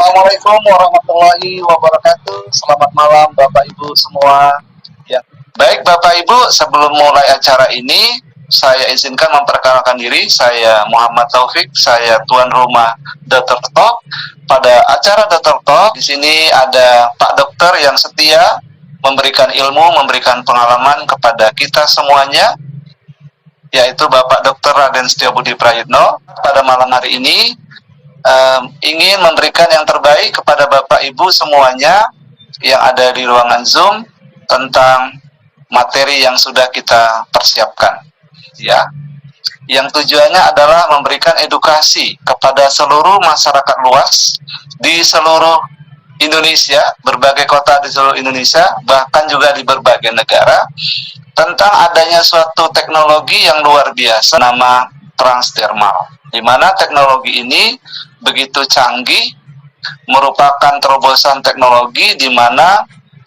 Assalamualaikum warahmatullahi wabarakatuh. Selamat malam Bapak Ibu semua. Ya, baik Bapak Ibu, sebelum mulai acara ini, saya izinkan memperkenalkan diri. Saya Muhammad Taufik, saya tuan rumah Dr. Talk. Pada acara Dr. Talk, di sini ada Pak Dokter yang setia memberikan ilmu, memberikan pengalaman kepada kita semuanya, yaitu Bapak Dr. Raden Setiabudi Prayitno. Pada malam hari ini ingin memberikan yang terbaik kepada Bapak Ibu semuanya yang ada di ruangan Zoom tentang materi yang sudah kita persiapkan, ya. Yang tujuannya adalah memberikan edukasi kepada seluruh masyarakat luas di seluruh Indonesia, berbagai kota di seluruh Indonesia, bahkan juga di berbagai negara, tentang adanya suatu teknologi yang luar biasa nama transdermal, di mana teknologi ini begitu canggih, merupakan terobosan teknologi di mana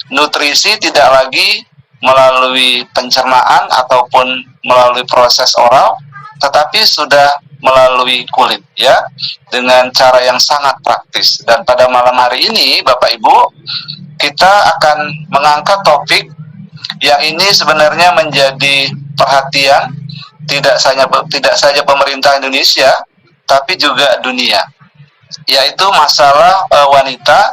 nutrisi tidak lagi melalui pencernaan ataupun melalui proses oral, tetapi sudah melalui kulit, ya, dengan cara yang sangat praktis. Dan pada malam hari ini, Bapak Ibu, kita akan mengangkat topik yang ini sebenarnya menjadi perhatian tidak saja pemerintah Indonesia, tapi juga dunia, yaitu masalah wanita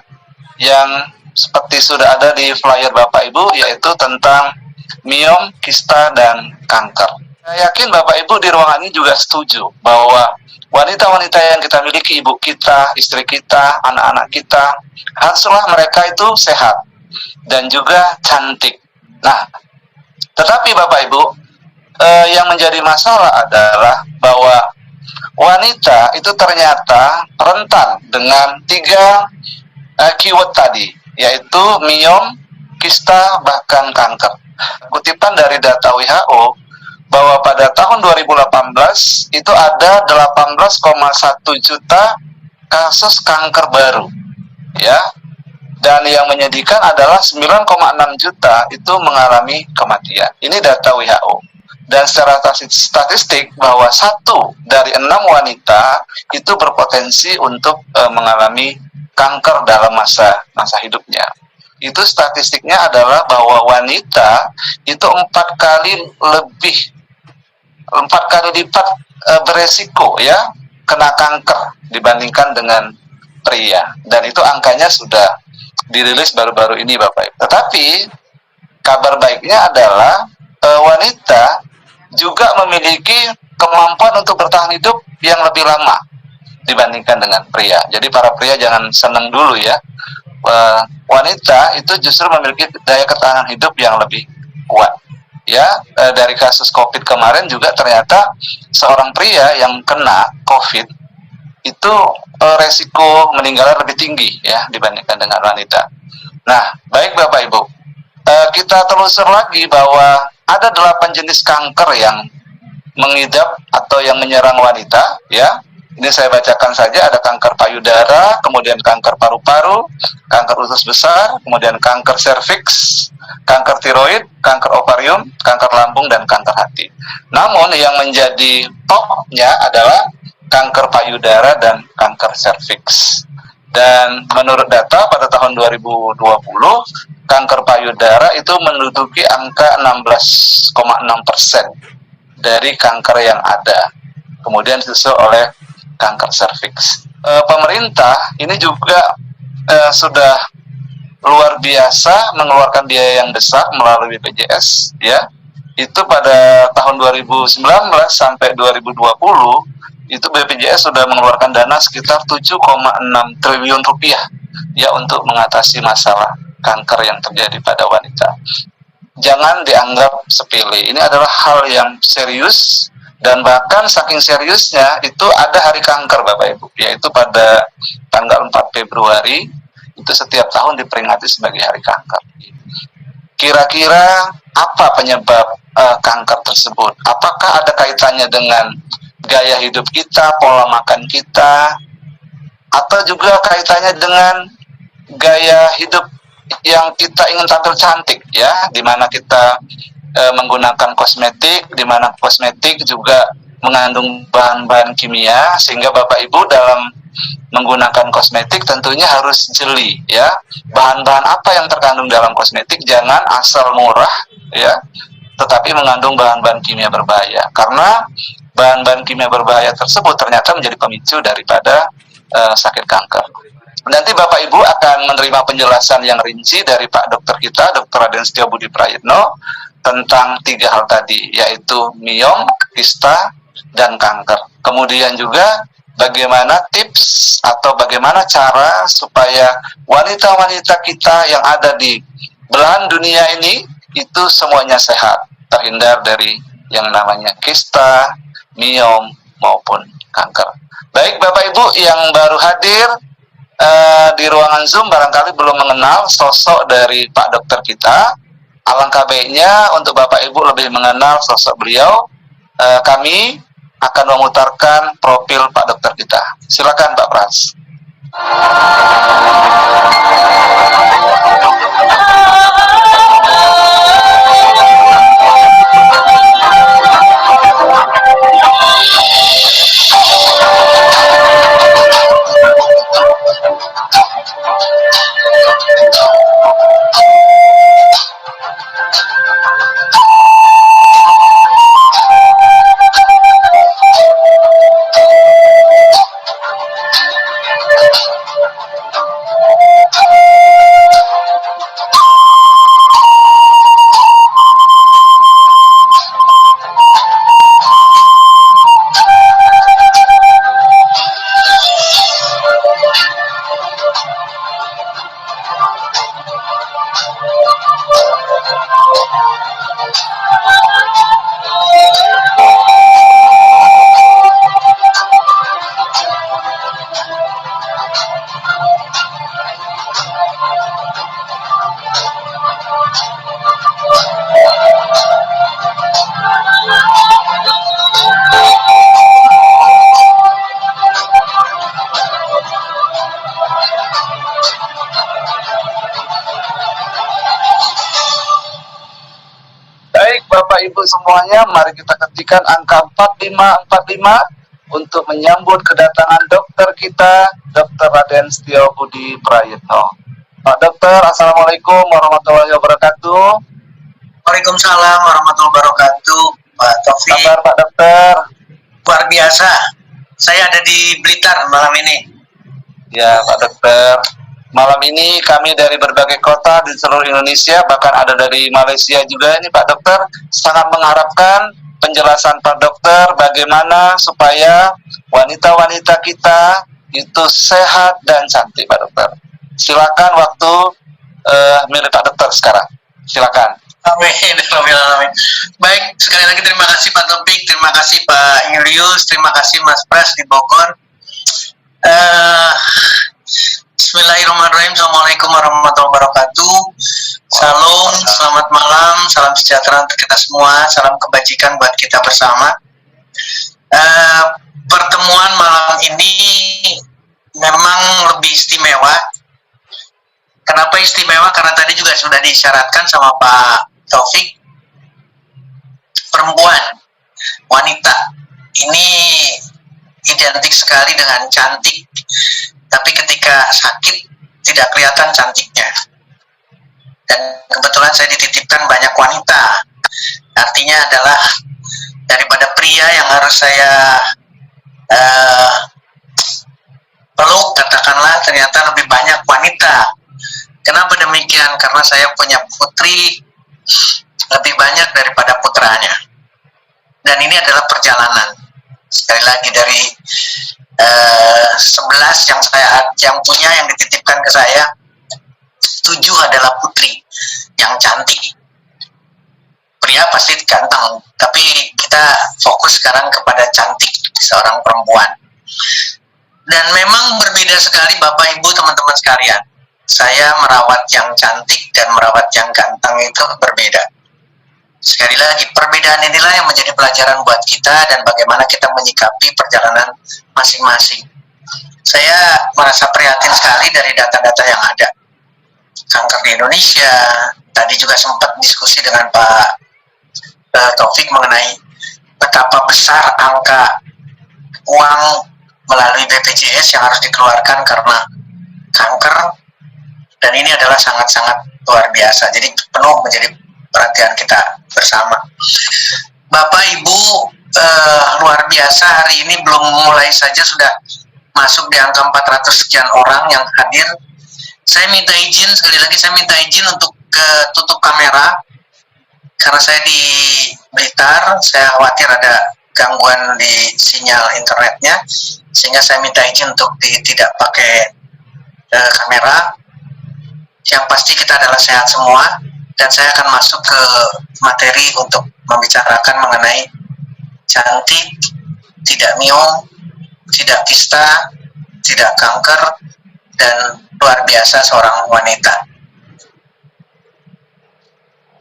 yang seperti sudah ada di flyer Bapak Ibu, yaitu tentang miom, kista, dan kanker. Saya yakin Bapak Ibu di ruangan ini juga setuju bahwa wanita-wanita yang kita miliki, ibu kita, istri kita, anak-anak kita, haruslah mereka itu sehat dan juga cantik. Nah, tetapi Bapak Ibu, yang menjadi masalah adalah bahwa wanita itu ternyata rentan dengan 3 keyword tadi, yaitu miom, kista, bahkan kanker. Kutipan dari data WHO bahwa pada tahun 2018 itu ada 18,1 juta kasus kanker baru, ya. Dan yang menyedihkan adalah 9,6 juta itu mengalami kematian. Ini data WHO. Dan secara statistik bahwa 1 dari 6 wanita itu berpotensi untuk mengalami kanker dalam masa hidupnya. Itu statistiknya adalah bahwa wanita itu 4 kali lipat beresiko, ya, kena kanker dibandingkan dengan pria. Dan itu angkanya sudah dirilis baru-baru ini, Bapak Ibu. Tetapi kabar baiknya adalah wanita juga memiliki kemampuan untuk bertahan hidup yang lebih lama dibandingkan dengan pria. Jadi para pria jangan senang dulu, ya. Wanita itu justru memiliki daya ketahanan hidup yang lebih kuat, ya. Dari kasus COVID kemarin juga ternyata seorang pria yang kena COVID itu resiko meninggalnya lebih tinggi, ya, dibandingkan dengan wanita. Nah, baik Bapak Ibu, kita telusur lagi bahwa ada 8 jenis kanker yang mengidap atau yang menyerang wanita, ya. Ini saya bacakan saja, ada kanker payudara, kemudian kanker paru-paru, kanker usus besar, kemudian kanker serviks, kanker tiroid, kanker ovarium, kanker lambung, dan kanker hati. Namun yang menjadi topnya adalah kanker payudara dan kanker serviks. Dan menurut data pada tahun 2020, kanker payudara itu menduduki angka 16,6% dari kanker yang ada. Kemudian disusul oleh kanker serviks. Pemerintah ini juga sudah luar biasa mengeluarkan biaya yang besar melalui BPJS, ya. Itu pada tahun 2019 sampai 2020 itu BPJS sudah mengeluarkan dana sekitar 7,6 triliun rupiah, ya, untuk mengatasi masalah kanker yang terjadi pada wanita. Jangan dianggap sepele. Ini adalah hal yang serius. Dan bahkan saking seriusnya itu ada hari kanker, Bapak Ibu, yaitu pada tanggal 4 Februari itu setiap tahun diperingati sebagai hari kanker. Kira-kira apa penyebab kanker tersebut? Apakah ada kaitannya dengan gaya hidup kita, pola makan kita, atau juga kaitannya dengan gaya hidup yang kita ingin tampil cantik, ya, di mana kita menggunakan kosmetik, di mana kosmetik juga mengandung bahan-bahan kimia, sehingga Bapak Ibu dalam menggunakan kosmetik tentunya harus jeli ya. Bahan-bahan apa yang terkandung dalam kosmetik, jangan asal murah ya, tetapi mengandung bahan-bahan kimia berbahaya. Karena bahan-bahan kimia berbahaya tersebut ternyata menjadi pemicu daripada sakit kanker. Nanti Bapak Ibu akan menerima penjelasan yang rinci dari Pak Dokter kita, Dr. Raden Setiobudi Prayitno, tentang 3 hal tadi, yaitu miom, kista, dan kanker. Kemudian juga bagaimana tips atau bagaimana cara supaya wanita-wanita kita yang ada di belahan dunia ini itu semuanya sehat, terhindar dari yang namanya kista, miom, maupun kanker. Baik Bapak Ibu yang baru hadir di ruangan Zoom barangkali belum mengenal sosok dari Pak Dokter kita, alangkah baiknya untuk Bapak Ibu lebih mengenal sosok beliau. Kami akan memutarkan profil Pak Dokter kita. Silakan Pak Pras. Bapak Ibu semuanya, mari kita ketikkan angka 4545 untuk menyambut kedatangan dokter kita, Dr. Raden Setiobudi Prayitno. Pak Dokter, Assalamualaikum warahmatullahi wabarakatuh. Waalaikumsalam warahmatullahi wabarakatuh, Pak Taufik. Kabar Pak Dokter? Luar biasa. Saya ada di Blitar malam ini. Ya Pak Dokter. Malam ini kami dari berbagai kota di seluruh Indonesia, bahkan ada dari Malaysia juga ini Pak Dokter, sangat mengharapkan penjelasan Pak Dokter bagaimana supaya wanita-wanita kita itu sehat dan cantik Pak Dokter. Silakan waktu milik Pak Dokter sekarang. Silakan. Amin. Baik, sekali lagi terima kasih Pak Topik, terima kasih Pak Julius, terima kasih Mas Pras di Bogor. Bismillahirrahmanirrahim. Assalamualaikum warahmatullahi wabarakatuh. Salam, selamat malam, salam sejahtera untuk kita semua, salam kebajikan buat kita bersama. Pertemuan malam ini memang lebih istimewa. Kenapa istimewa? Karena tadi juga sudah disyaratkan sama Pak Taufik, perempuan, wanita ini identik sekali dengan cantik, tapi ketika sakit tidak kelihatan cantiknya. Dan kebetulan saya dititipkan banyak wanita, artinya adalah daripada pria yang harus saya peluk, katakanlah, ternyata lebih banyak wanita. Kenapa demikian? Karena saya punya putri lebih banyak daripada putranya. Dan ini adalah perjalanan. Sekali lagi dari 11 yang punya, yang dititipkan ke saya, 7 adalah putri yang cantik. Pria pasti ganteng, tapi kita fokus sekarang kepada cantik seorang perempuan. Dan memang berbeda sekali Bapak Ibu teman-teman sekalian. Saya merawat yang cantik dan merawat yang ganteng itu berbeda. Sekali lagi, perbedaan inilah yang menjadi pelajaran buat kita dan bagaimana kita menyikapi perjalanan masing-masing. Saya merasa prihatin sekali dari data-data yang ada. Kanker di Indonesia, tadi juga sempat diskusi dengan Pak Taufik mengenai betapa besar angka uang melalui BPJS yang harus dikeluarkan karena kanker, dan ini adalah sangat-sangat luar biasa. Jadi penuh menjadi perhatian kita bersama. Bapak Ibu, luar biasa, hari ini belum mulai saja sudah masuk di angka 400 sekian orang yang hadir. Saya minta izin, sekali lagi saya minta izin untuk tutup kamera karena saya di Blitar, saya khawatir ada gangguan di sinyal internetnya, sehingga saya minta izin untuk tidak pakai kamera. Yang pasti kita adalah sehat semua, dan saya akan masuk ke materi untuk membicarakan mengenai cantik, tidak miom, tidak kista, tidak kanker, dan luar biasa seorang wanita.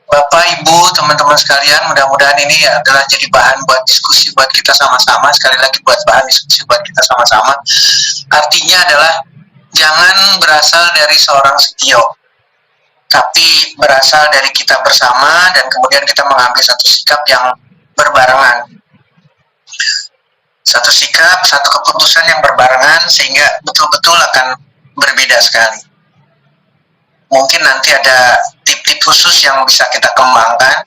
Bapak, Ibu, teman-teman sekalian, mudah-mudahan ini adalah jadi bahan buat diskusi buat kita sama-sama. Sekali lagi, buat bahan diskusi buat kita sama-sama. Artinya adalah jangan berasal dari seorang Setio, tapi berasal dari kita bersama, dan kemudian kita mengambil satu sikap yang berbarengan. Satu sikap, satu keputusan yang berbarengan, sehingga betul-betul akan berbeda sekali. Mungkin nanti ada tip-tip khusus yang bisa kita kembangkan,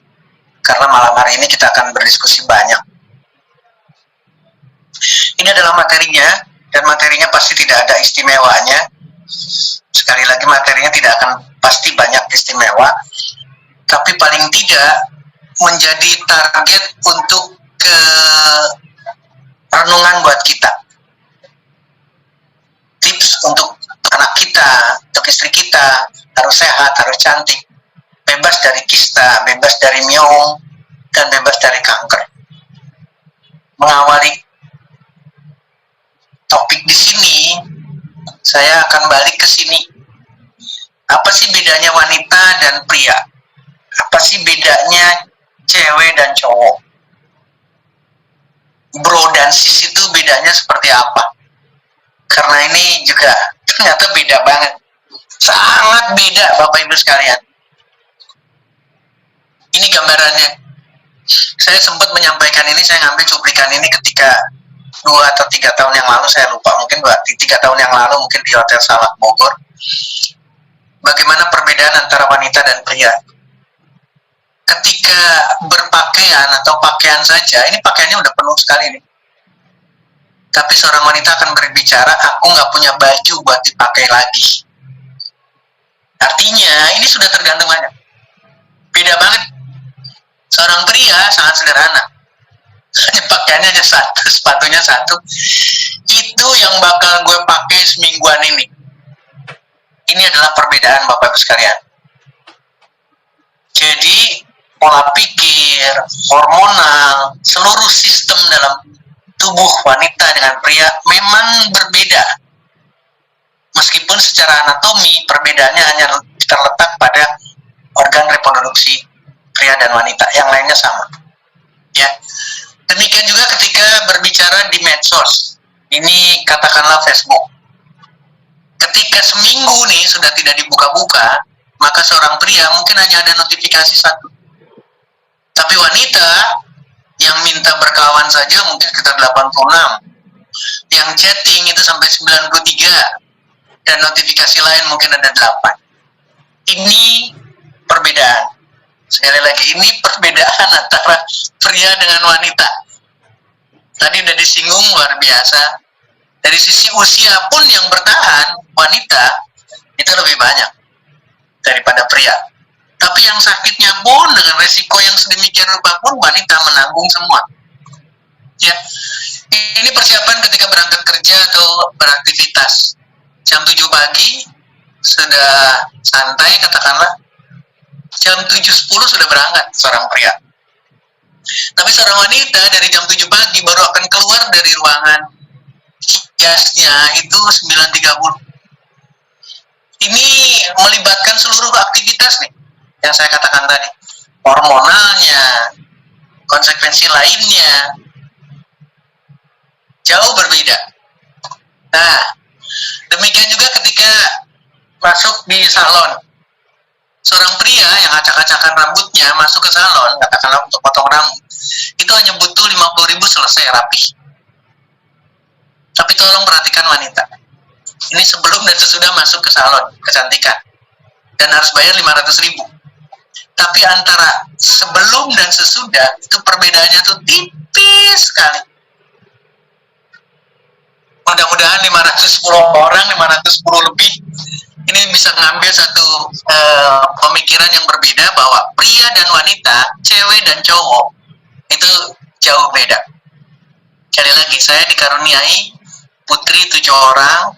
karena malam hari ini kita akan berdiskusi banyak. Ini adalah materinya, dan materinya pasti tidak ada istimewanya. Sekali lagi, materinya tidak akan pasti banyak istimewa, tapi paling tidak menjadi target untuk renungan buat kita. Tips untuk anak kita, untuk istri kita, harus sehat, harus cantik, bebas dari kista, bebas dari miom, dan bebas dari kanker. Mengawali topik di sini, saya akan balik ke sini. Apa sih bedanya wanita dan pria? Apa sih bedanya cewek dan cowok? Bro dan sis itu bedanya seperti apa? Karena ini juga ternyata beda banget. Sangat beda, Bapak Ibu sekalian. Ini gambarannya. Saya sempat menyampaikan ini, saya ngambil cuplikan ini ketika 2 atau 3 tahun yang lalu, saya lupa, mungkin 3 tahun yang lalu, mungkin di Hotel Salak Bogor. Bagaimana perbedaan antara wanita dan pria. Ketika berpakaian atau pakaian saja, ini pakaiannya udah penuh sekali nih. Tapi seorang wanita akan berbicara, aku nggak punya baju buat dipakai lagi. Artinya, ini sudah tergantung banyak. Beda banget. Seorang pria sangat sederhana. Hanya pakaiannya hanya satu, sepatunya satu. Itu yang bakal gue pakai semingguan ini. Ini adalah perbedaan, Bapak Ibu sekalian. Jadi, pola pikir, hormonal, seluruh sistem dalam tubuh wanita dengan pria memang berbeda. Meskipun secara anatomi perbedaannya hanya terletak pada organ reproduksi pria dan wanita, yang lainnya sama. Ya. Demikian juga ketika berbicara di medsos. Ini katakanlah Facebook. Ketika seminggu nih sudah tidak dibuka-buka, maka seorang pria mungkin hanya ada notifikasi satu. Tapi wanita yang minta berkawan saja mungkin sekitar 86. Yang chatting itu sampai 93. Dan notifikasi lain mungkin ada 8. Ini perbedaan. Sekali lagi, ini perbedaan antara pria dengan wanita. Tadi udah disinggung, luar biasa. Dari sisi usia pun yang bertahan, wanita itu lebih banyak daripada pria. Tapi yang sakitnya pun dengan resiko yang sedemikian rupa pun wanita menanggung semua. Ya, ini persiapan ketika berangkat kerja atau beraktivitas. Jam 7 pagi sudah santai katakanlah. Jam 7.10 sudah berangkat seorang pria. Tapi seorang wanita dari jam 7 pagi baru akan keluar dari ruangan gasnya itu 9.30. Ini melibatkan seluruh aktivitas nih yang saya katakan tadi, hormonalnya, konsekuensi lainnya jauh berbeda. Nah, demikian juga ketika masuk di salon. Seorang pria yang acak-acakan rambutnya masuk ke salon, katakanlah untuk potong rambut, itu hanya butuh 50.000 selesai rapi. Tapi tolong perhatikan wanita. Ini sebelum dan sesudah masuk ke salon kecantikan. Dan harus bayar 500.000. Tapi antara sebelum dan sesudah itu perbedaannya tuh tipis sekali. Mudah-mudahan 510 orang, 510 lebih ini bisa ngambil satu pemikiran yang berbeda bahwa pria dan wanita, cewek dan cowok itu jauh beda. Sekali lagi, saya dikaruniai putri 7 orang,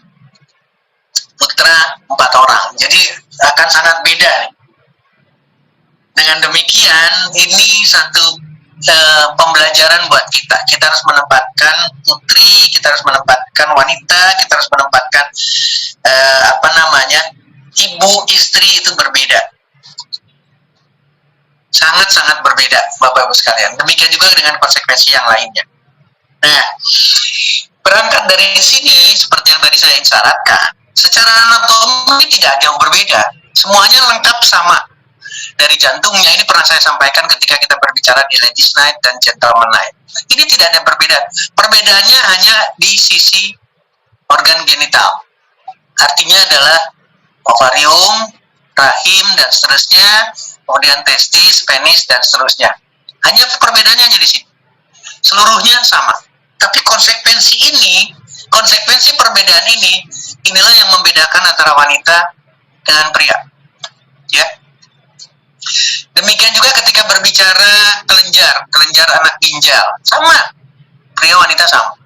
putra 4 orang. Jadi akan sangat beda. Dengan demikian, ini satu pembelajaran buat kita. Kita harus menempatkan putri, kita harus menempatkan wanita, kita harus menempatkan ibu, istri itu berbeda. Sangat-sangat berbeda, Bapak Ibu sekalian. Demikian juga dengan konsekuensi yang lainnya. Nah, berangkat dari sini, seperti yang tadi saya isyaratkan, secara anatomi tidak jauh berbeda. Semuanya lengkap sama. Dari jantungnya, ini pernah saya sampaikan ketika kita berbicara di Ladies Night dan Gentleman Night. Ini tidak ada perbedaan. Perbedaannya hanya di sisi organ genital. Artinya adalah ovarium, rahim, dan seterusnya, kemudian testis, penis, dan seterusnya. Hanya perbedaannya hanya di sini. Seluruhnya sama. Tapi konsekuensi perbedaan ini, inilah yang membedakan antara wanita dengan pria. Ya. Demikian juga ketika berbicara kelenjar anak ginjal, sama. Pria wanita sama.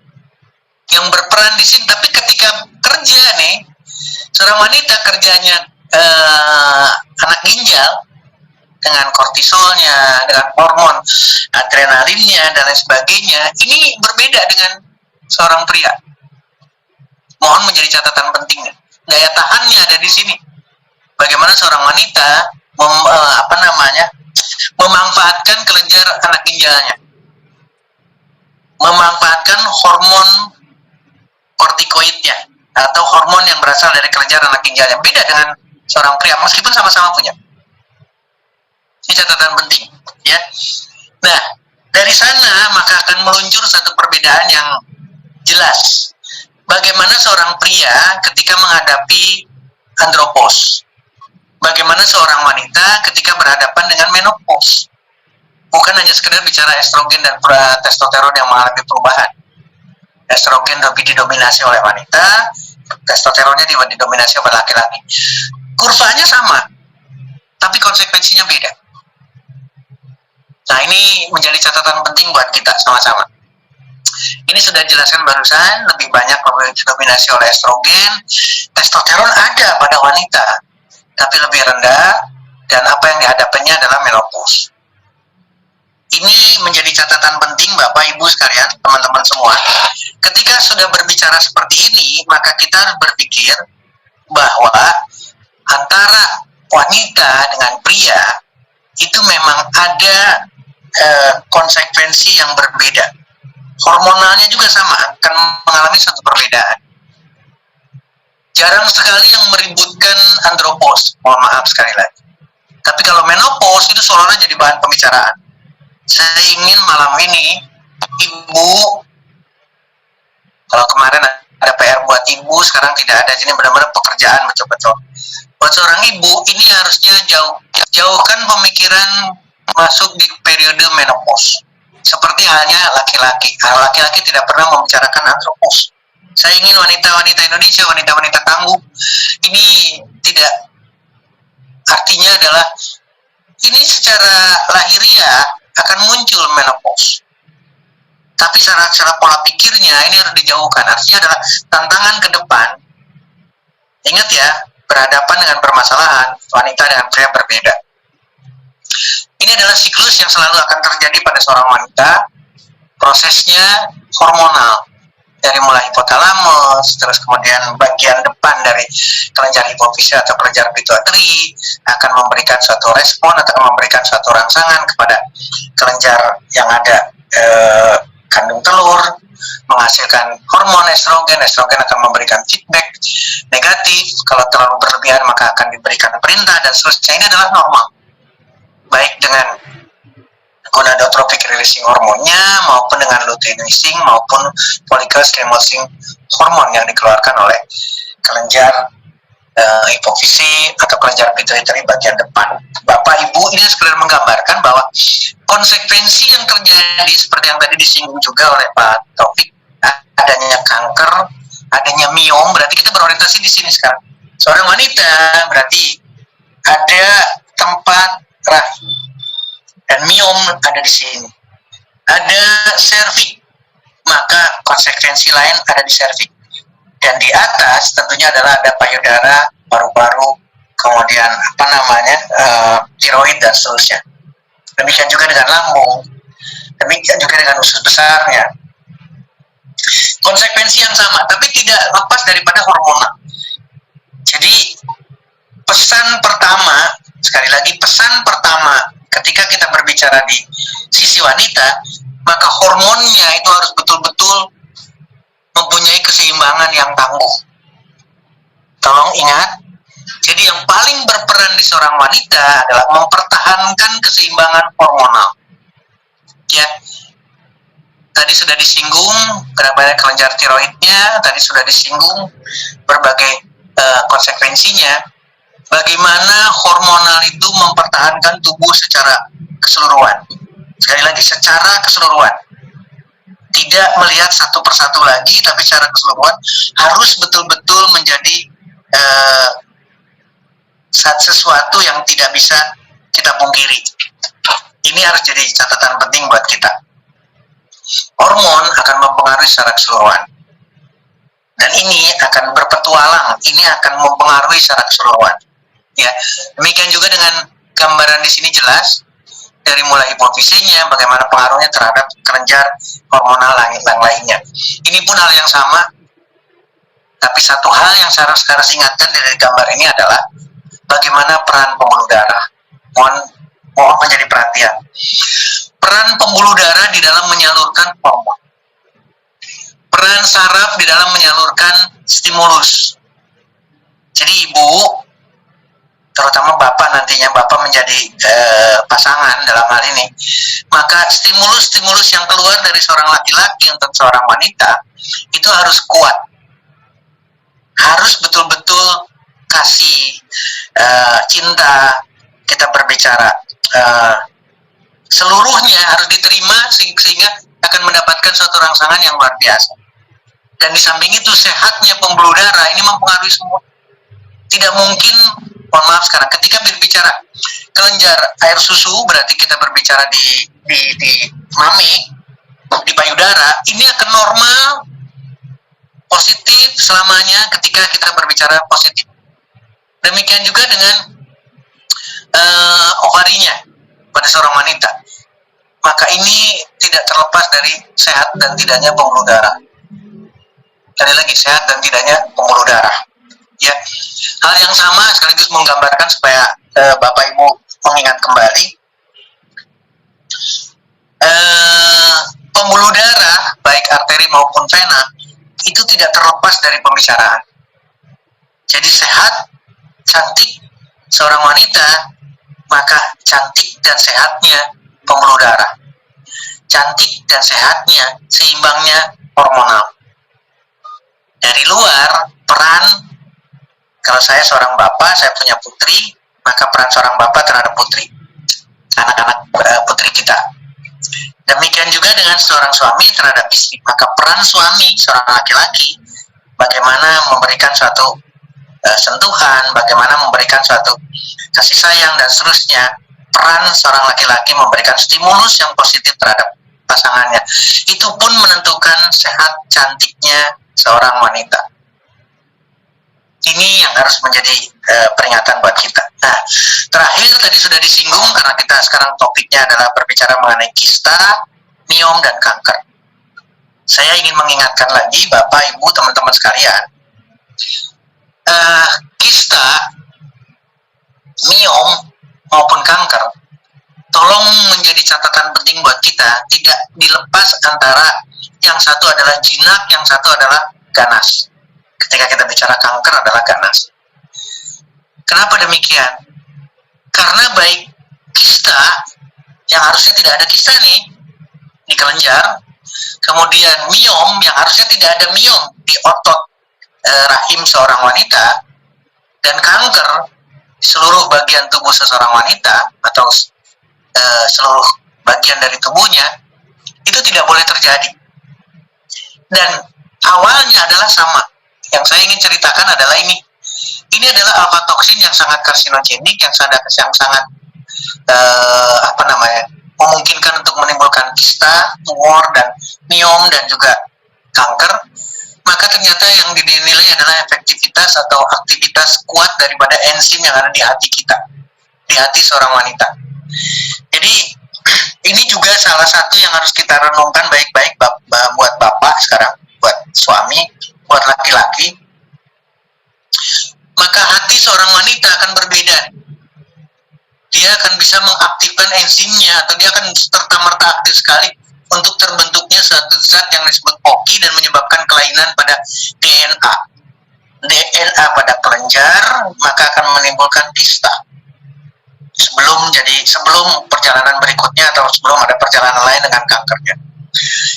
Yang berperan di sini, tapi ketika kerja nih, seorang wanita kerjanya anak ginjal dengan kortisolnya, dengan hormon adrenalinnya dan lain sebagainya, ini berbeda dengan seorang pria. Mohon menjadi catatan penting. Daya tahannya ada di sini. Bagaimana seorang wanita memanfaatkan kelenjar anak ginjalnya, memanfaatkan hormon kortikoidnya atau hormon yang berasal dari kelenjar anak ginjalnya. Beda dengan seorang pria, meskipun sama-sama punya. Ini catatan penting, ya. Nah, dari sana maka akan meluncur satu perbedaan yang jelas. Bagaimana seorang pria ketika menghadapi andropos? Bagaimana seorang wanita ketika berhadapan dengan menopause? Bukan hanya sekedar bicara estrogen dan testosteron yang mengalami perubahan. Estrogen lebih didominasi oleh wanita, testosteronnya didominasi oleh laki-laki. Kurvanya sama, tapi konsekuensinya beda. Nah, ini menjadi catatan penting buat kita sama-sama. Ini sudah dijelaskan barusan, lebih banyak didominasi oleh estrogen. Testosteron ada pada wanita, tapi lebih rendah, dan apa yang dihadapannya adalah menopause. Ini menjadi catatan penting Bapak Ibu sekalian, teman-teman semua. Ketika sudah berbicara seperti ini, maka kita harus berpikir bahwa antara wanita dengan pria itu memang ada konsekuensi yang berbeda. Hormonalnya juga sama, akan mengalami satu perbedaan. Jarang sekali yang meributkan andropause, mohon maaf sekali lagi. Tapi kalau menopause itu seolah-olah jadi bahan pembicaraan. Saya ingin malam ini ibu, kalau kemarin ada PR buat ibu, sekarang tidak ada, jadi benar-benar pekerjaan betul-betul. Buat seorang ibu ini harusnya jauhkan pemikiran masuk di periode menopause. Seperti halnya laki-laki. Laki-laki tidak pernah membicarakan andropause. Saya ingin wanita-wanita Indonesia, wanita-wanita tangguh, ini tidak, artinya adalah ini secara lahiriah akan muncul menopause. Tapi secara pola pikirnya ini harus dijauhkan. Artinya adalah tantangan ke depan. Ingat ya, berhadapan dengan permasalahan, wanita dengan pria berbeda. Ini adalah siklus yang selalu akan terjadi pada seorang wanita. Prosesnya hormonal. Dari mulai hipotalamus, terus kemudian bagian depan dari kelenjar hipofisis atau kelenjar pituitary akan memberikan suatu respon atau memberikan suatu rangsangan kepada kelenjar yang ada kandung telur, menghasilkan hormon estrogen. Estrogen akan memberikan feedback negatif. Kalau terlalu berlebihan maka akan diberikan perintah dan seterusnya. Ini adalah normal. Baik dengan gonadotrophic releasing hormonnya maupun dengan luteinizing maupun follicle stimulating hormon yang dikeluarkan oleh kelenjar hipofisi atau kelenjar pituitary bagian depan. Bapak Ibu, ini sekedar menggambarkan bahwa konsekuensi yang terjadi seperti yang tadi disinggung juga oleh Pak Taufik, adanya kanker, adanya miom, berarti kita berorientasi di sini sekarang. Seorang wanita berarti ada tempat rahim dan miom ada di sini. Ada serviks, maka konsekuensi lain ada di serviks. Dan di atas tentunya adalah ada payudara, paru-paru, kemudian tiroid dan seterusnya. Demikian juga dengan lambung, demikian juga dengan usus besarnya. Konsekuensi yang sama, tapi tidak lepas daripada hormonal. Jadi pesan pertama, sekali lagi pesan pertama, ketika kita berbicara di sisi wanita, maka hormonnya itu harus betul-betul mempunyai keseimbangan yang tangguh. Tolong ingat, jadi yang paling berperan di seorang wanita adalah mempertahankan keseimbangan hormonal. Ya, tadi sudah disinggung berbagai kelenjar tiroidnya, tadi sudah disinggung berbagai konsekuensinya. Bagaimana hormonal itu mempertahankan tubuh secara keseluruhan. Sekali lagi, secara keseluruhan. Tidak melihat satu persatu lagi, tapi secara keseluruhan harus betul-betul menjadi sesuatu yang tidak bisa kita pungkiri. Ini harus jadi catatan penting buat kita. Hormon akan mempengaruhi secara keseluruhan. Dan ini akan berpetualang, ini akan mempengaruhi secara keseluruhan. Ya, demikian juga dengan gambaran di sini jelas. Dari mulai hipofisinya, bagaimana pengaruhnya terhadap kelenjar hormonal lainnya. Ini pun hal yang sama, tapi satu hal yang saya harus ingatkan dari gambar ini adalah bagaimana peran pembuluh darah. Mohon menjadi perhatian. Peran pembuluh darah di dalam menyalurkan hormon. Peran saraf di dalam menyalurkan stimulus. Jadi ibu, terutama bapak nantinya, bapak menjadi pasangan dalam hal ini, maka stimulus-stimulus yang keluar dari seorang laki-laki untuk seorang wanita itu harus kuat, harus betul-betul kasih cinta. Kita berbicara seluruhnya harus diterima sehingga akan mendapatkan suatu rangsangan yang luar biasa. Dan di samping itu sehatnya pembuluh darah ini mempengaruhi semua. Tidak mungkin, mohon maaf sekarang, ketika berbicara kelenjar air susu, berarti kita berbicara di mami, di payudara, ini akan normal, positif selamanya ketika kita berbicara positif. Demikian juga dengan ovarinya pada seorang wanita. Maka ini tidak terlepas dari sehat dan tidaknya pembuluh darah. Sekali lagi, sehat dan tidaknya pembuluh darah. Ya, hal yang sama sekaligus menggambarkan supaya Bapak Ibu mengingat kembali, pembuluh darah baik arteri maupun vena itu tidak terlepas dari pembicaraan. Jadi sehat, cantik seorang wanita, maka cantik dan sehatnya pembuluh darah, cantik dan sehatnya seimbangnya hormonal. Dari luar, peran, kalau saya seorang bapak, saya punya putri, maka peran seorang bapak terhadap putri, anak-anak putri kita. Demikian juga dengan seorang suami terhadap istri, maka peran suami, seorang laki-laki, bagaimana memberikan suatu sentuhan, bagaimana memberikan suatu kasih sayang dan seterusnya. Peran seorang laki-laki memberikan stimulus yang positif terhadap pasangannya. Itu pun menentukan sehat cantiknya seorang wanita. Ini yang harus menjadi peringatan buat kita. Nah, terakhir tadi sudah disinggung karena kita sekarang topiknya adalah berbicara mengenai kista, miom, dan kanker. Saya ingin mengingatkan lagi Bapak, Ibu, teman-teman sekalian, kista, miom, maupun kanker, tolong menjadi catatan penting buat kita, tidak dilepas antara yang satu adalah jinak, yang satu adalah ganas. Ketika kita bicara kanker adalah ganas. Kenapa demikian? Karena baik kista yang harusnya tidak ada kista nih di kelenjar, kemudian miom yang harusnya tidak ada miom di otot rahim seorang wanita, dan kanker seluruh bagian tubuh seseorang wanita atau seluruh bagian dari tubuhnya, itu tidak boleh terjadi. Dan awalnya adalah sama. Yang saya ingin ceritakan adalah ini. Ini adalah alpha toksin yang sangat karsinogenik, yang sangat memungkinkan untuk menimbulkan kista, tumor, dan miom, dan juga kanker. Maka ternyata yang dinilai adalah efektivitas atau aktivitas kuat daripada enzim yang ada di hati kita, di hati seorang wanita. Jadi ini juga salah satu yang harus kita renungkan baik-baik buat bapak sekarang, buat suami, buat laki-laki. Maka hati seorang wanita akan berbeda. Dia akan bisa mengaktifkan enzimnya, atau dia akan serta-merta aktif sekali untuk terbentuknya suatu zat yang disebut POKI dan menyebabkan kelainan pada DNA. DNA pada kelenjar, maka akan menimbulkan kista. Sebelum perjalanan berikutnya atau sebelum ada perjalanan lain dengan kankernya.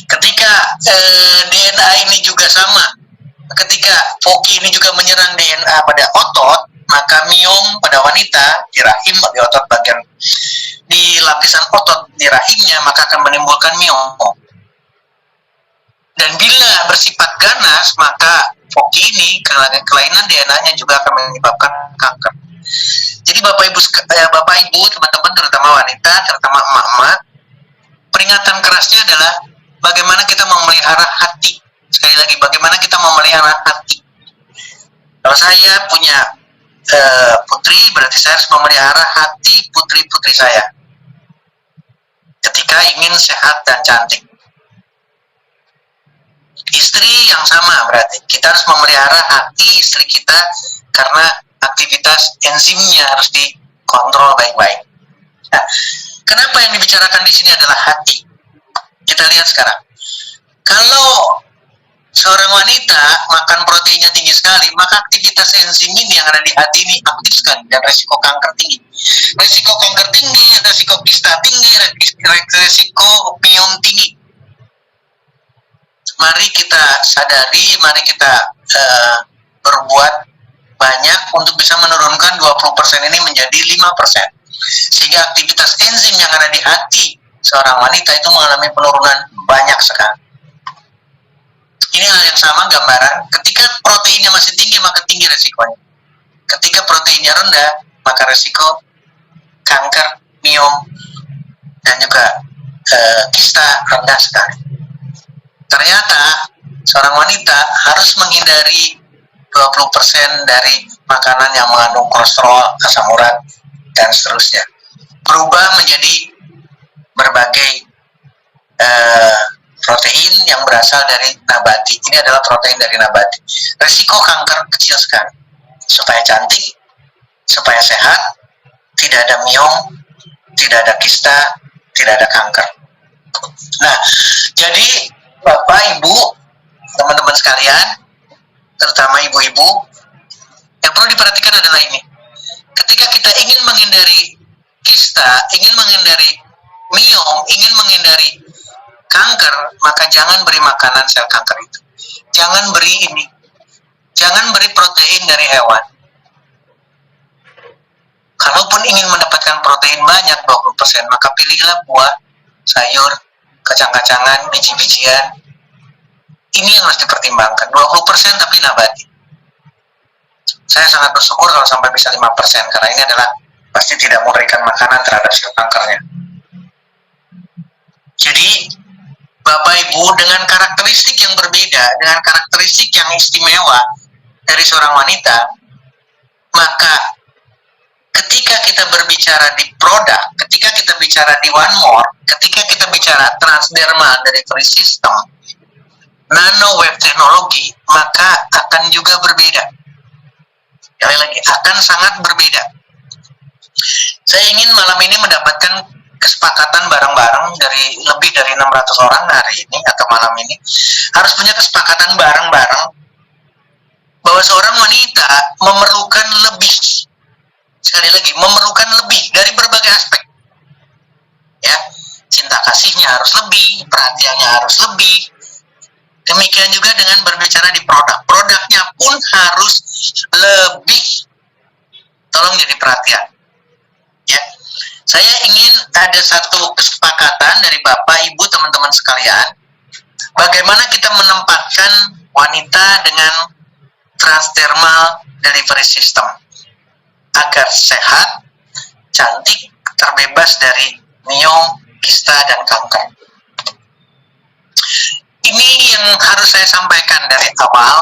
Ketika DNA ini juga sama, ketika POKI ini juga menyerang DNA pada otot, maka miom pada wanita di rahim, di otot bagian di lapisan otot di rahimnya, maka akan menimbulkan miom. Dan bila bersifat ganas, maka POKI ini, kelainan DNA-nya juga akan menyebabkan kanker. Jadi Bapak Ibu, teman-teman, terutama wanita, terutama emak-emak, peringatan kerasnya adalah bagaimana kita memelihara hati. Sekali lagi, bagaimana kita memelihara hati. Kalau saya punya putri, berarti saya harus memelihara hati putri-putri saya ketika ingin sehat dan cantik. Istri yang sama, berarti kita harus memelihara hati istri kita karena aktivitas enzimnya harus dikontrol baik-baik. Nah, kenapa yang dibicarakan di sini adalah hati? Kita lihat sekarang. Kalau seorang wanita makan proteinnya tinggi sekali, maka aktivitas enzim ini yang ada di hati ini aktif sekali, dan resiko kanker tinggi. Resiko kanker tinggi, resiko kista tinggi, resiko miom tinggi. Mari kita sadari, mari kita berbuat banyak untuk bisa menurunkan 20% ini menjadi 5%. Sehingga aktivitas enzim yang ada di hati seorang wanita itu mengalami penurunan banyak sekali. Ini hal yang sama gambaran, ketika proteinnya masih tinggi, maka tinggi resikonya. Ketika proteinnya rendah, maka resiko kanker, miom, dan juga kista rendah sekali. Ternyata seorang wanita harus menghindari 20% dari makanan yang mengandung kolesterol, asam urat, dan seterusnya. Berubah menjadi berbagai protein yang berasal dari nabati. Ini adalah protein dari nabati. Resiko kanker kecil sekali. Supaya cantik, supaya sehat, tidak ada miom, tidak ada kista, tidak ada kanker. Nah, jadi Bapak, Ibu, teman-teman sekalian, terutama ibu-ibu, yang perlu diperhatikan adalah ini. Ketika kita ingin menghindari kista, ingin menghindari miom, ingin menghindari kanker, maka jangan beri makanan sel kanker itu. Jangan beri ini. Jangan beri protein dari hewan. Kalaupun ingin mendapatkan protein banyak 20%, maka pilihlah buah, sayur, kacang-kacangan, biji-bijian. Ini yang harus dipertimbangkan. 20% tapi nabati. Saya sangat bersyukur kalau sampai bisa 5%, karena ini adalah pasti tidak memberikan makanan terhadap sel kankernya. Jadi Bapak Ibu, dengan karakteristik yang berbeda, dengan karakteristik yang istimewa dari seorang wanita, maka ketika kita berbicara di produk, ketika kita bicara di One More, ketika kita bicara transdermal delivery system, nanowave teknologi, maka akan juga berbeda. Sekali lagi, akan sangat berbeda. Saya ingin malam ini mendapatkan kesepakatan bareng-bareng dari lebih dari 600 orang hari ini atau malam ini, harus punya kesepakatan bareng-bareng bahwa seorang wanita memerlukan lebih. Sekali lagi, memerlukan lebih dari berbagai aspek. Ya, kasihnya harus lebih, perhatiannya harus lebih. Demikian juga dengan berbicara di produk. Produknya pun harus lebih. Tolong jadi perhatian. Ya. Saya ingin ada satu kesepakatan dari Bapak, Ibu, teman-teman sekalian. Bagaimana kita menempatkan wanita dengan transdermal delivery system agar sehat, cantik, terbebas dari miom, kista, dan kanker. Ini yang harus saya sampaikan dari awal,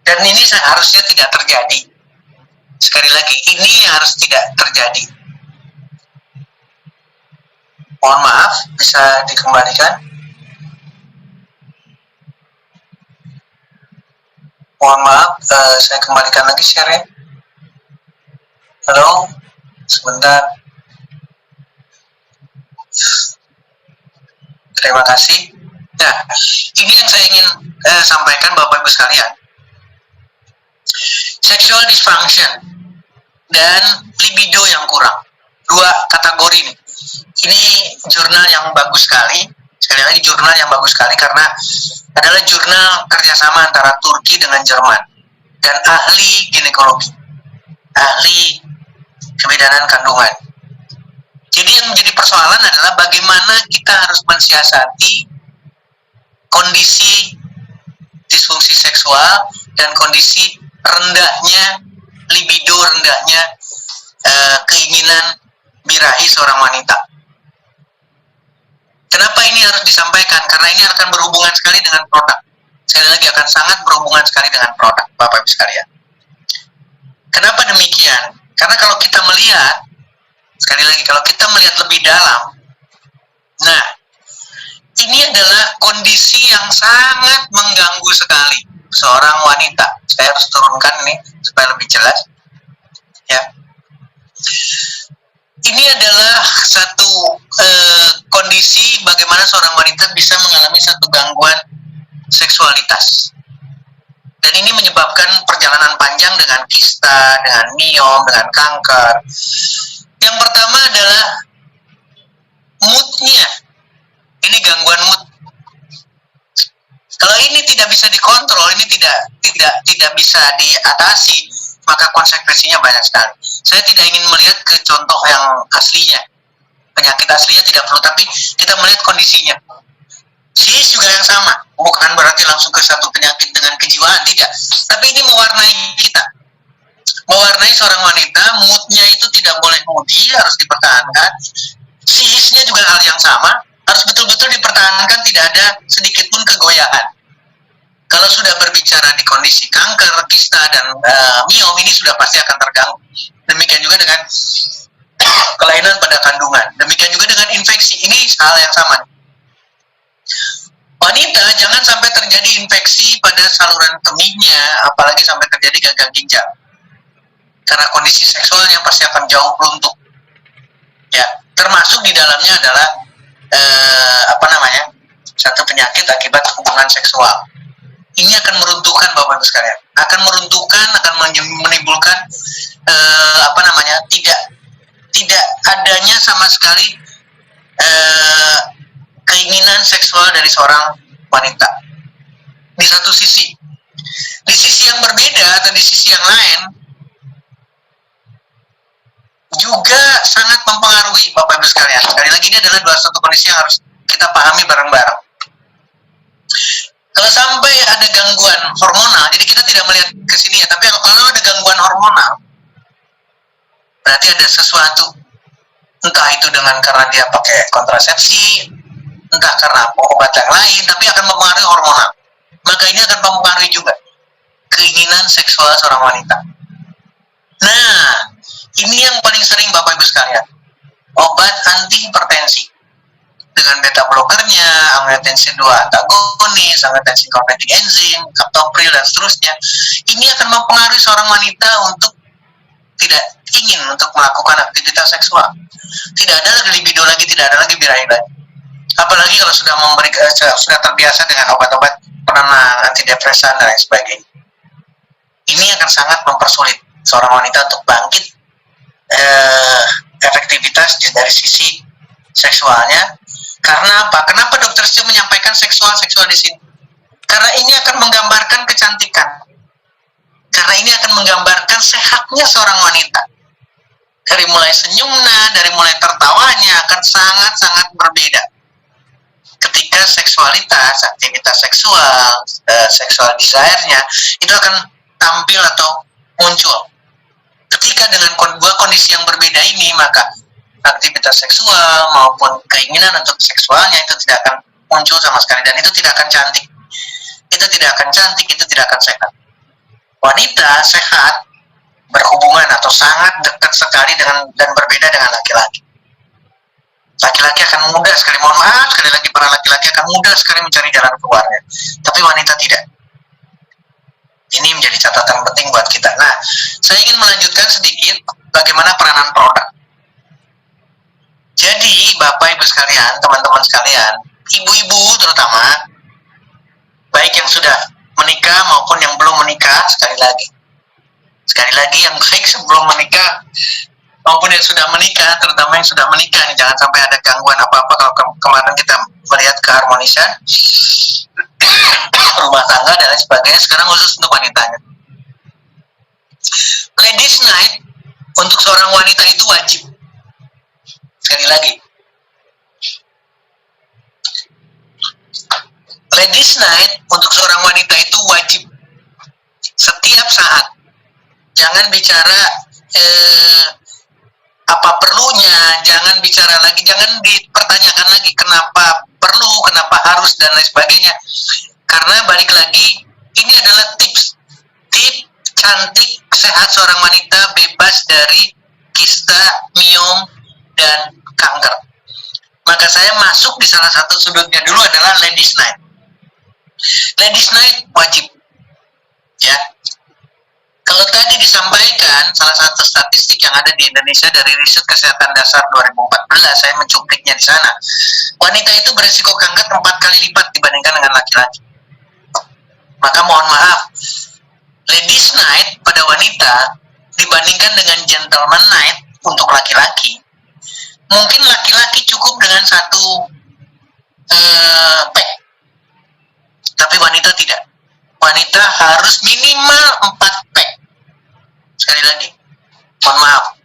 dan ini seharusnya tidak terjadi. Sekali lagi, ini harus tidak terjadi. Mohon maaf, bisa dikembalikan. Mohon maaf, saya kembalikan lagi share-nya. Halo, sebentar. Terima kasih. Nah, ini yang saya ingin sampaikan Bapak Ibu sekalian. Sexual dysfunction dan libido yang kurang. Dua kategori ini. Ini jurnal yang bagus sekali. Sekali lagi jurnal yang bagus sekali karena adalah jurnal kerjasama antara Turki dengan Jerman dan ahli ginekologi, ahli kebidanan kandungan. Jadi yang menjadi persoalan adalah bagaimana kita harus mensiasati kondisi disfungsi seksual dan kondisi rendahnya libido, rendahnya keinginan birahi seorang wanita. Kenapa ini harus disampaikan? Karena ini akan berhubungan sekali dengan produk. Sekali lagi akan sangat berhubungan sekali dengan produk, Bapak Ibu sekalian. Kenapa demikian? Karena kalau kita melihat, sekali lagi, kalau kita melihat lebih dalam, nah, ini adalah kondisi yang sangat mengganggu sekali seorang wanita. Saya harus turunkan ini supaya lebih jelas. Ya. Ini adalah satu kondisi bagaimana seorang wanita bisa mengalami satu gangguan seksualitas. Dan ini menyebabkan perjalanan panjang dengan kista, dengan miom, dengan kanker. Yang pertama adalah moodnya. Ini gangguan mood. Kalau ini tidak bisa dikontrol, ini tidak bisa diatasi, maka konsekuensinya banyak sekali. Saya tidak ingin melihat ke contoh yang aslinya. Penyakit aslinya tidak perlu, tapi kita melihat kondisinya. SIS juga yang sama, bukan berarti langsung ke satu penyakit dengan kejiwaan, tidak. Tapi ini mewarnai kita. Mewarnai seorang wanita, moodnya itu tidak boleh moody, harus dipertahankan. SIS-nya juga hal yang sama, harus betul-betul dipertahankan, tidak ada sedikit pun kegoyahan. Kalau sudah berbicara di kondisi kanker, kista, dan miom, ini sudah pasti akan terganggu. Demikian juga dengan kelainan pada kandungan. Demikian juga dengan infeksi. Ini hal yang sama. Wanita jangan sampai terjadi infeksi pada saluran kemihnya, apalagi sampai terjadi gagal ginjal. Karena kondisi seksualnya pasti akan jauh runtuh. Ya, termasuk di dalamnya adalah satu penyakit akibat hubungan seksual. Ini akan meruntuhkan Bapak Ibu sekalian, akan meruntuhkan, akan menimbulkan tidak adanya sama sekali keinginan seksual dari seorang wanita. Di satu sisi, di sisi yang berbeda atau di sisi yang lain juga sangat mempengaruhi Bapak Ibu sekalian. Sekali lagi ini adalah satu kondisi yang harus kita pahami bareng-bareng. Kalau sampai ada gangguan hormonal, jadi kita tidak melihat ke sini ya, tapi kalau ada gangguan hormonal, berarti ada sesuatu. Entah itu karena dia pakai kontrasepsi, entah karena obat yang lain, tapi akan mempengaruhi hormonal. Maka ini akan mempengaruhi juga keinginan seksual seorang wanita. Nah, ini yang paling sering Bapak Ibu sekalian. Obat anti hipertensi. Dengan beta blokernya, angiotensin 2 antagonis, angiotensin converting enzim, captopril, dan seterusnya. Ini akan mempengaruhi seorang wanita untuk tidak ingin untuk melakukan aktivitas seksual. Tidak ada lagi libido lagi, tidak ada lagi birahi lagi. Apalagi kalau sudah terbiasa dengan obat-obat penenang, antidepresan, dan lain sebagainya. Ini akan sangat mempersulit seorang wanita untuk bangkit efektivitas dari sisi seksualnya. Karena apa? Kenapa Dokter Stu menyampaikan seksual di sini? Karena ini akan menggambarkan kecantikan. Karena ini akan menggambarkan sehatnya seorang wanita. Dari mulai senyumnya, dari mulai tertawanya akan sangat-sangat berbeda. Ketika seksualitas, aktivitas seksual, seksual desire-nya itu akan tampil atau muncul. Ketika dengan dua kondisi yang berbeda ini, maka aktivitas seksual maupun keinginan untuk seksualnya itu tidak akan muncul sama sekali, dan itu tidak akan cantik. Itu tidak akan cantik, itu tidak akan sehat. Wanita sehat berhubungan atau sangat dekat sekali dengan dan berbeda dengan laki-laki. Laki-laki akan mudah sekali, mohon maaf sekali lagi, para laki-laki akan mudah sekali mencari jalan keluarnya, tapi wanita tidak. Ini menjadi catatan penting buat kita. Nah, saya ingin melanjutkan sedikit bagaimana peranan produk. Jadi, Bapak Ibu sekalian, teman-teman sekalian, ibu-ibu terutama, baik yang sudah menikah maupun yang belum menikah, sekali lagi yang baik sebelum menikah maupun yang sudah menikah, terutama yang sudah menikah, nih, jangan sampai ada gangguan apa-apa. Kalau kemarin kita melihat keharmonisan rumah tangga dan lain sebagainya, sekarang khusus untuk wanitanya. Ladies night untuk seorang wanita itu wajib. Sekali lagi, ladies night untuk seorang wanita itu wajib setiap saat. Jangan bicara apa perlunya, jangan bicara lagi, jangan dipertanyakan lagi kenapa perlu, kenapa harus, dan lain sebagainya. Karena balik lagi, ini adalah tips cantik, sehat seorang wanita bebas dari kista, miom, dan kanker. Maka saya masuk di salah satu sudutnya dulu adalah ladies night. Ladies night wajib, ya. Kalau tadi disampaikan salah satu statistik yang ada di Indonesia dari riset kesehatan dasar 2014, saya mencupliknya di sana. Wanita itu berisiko kanker 4 kali lipat dibandingkan dengan laki-laki. Maka mohon maaf, ladies night pada wanita dibandingkan dengan gentleman night untuk laki-laki, mungkin laki-laki cukup dengan 1 pack, tapi wanita tidak. Wanita harus minimal 4 pack. Sekali lagi, mohon maaf,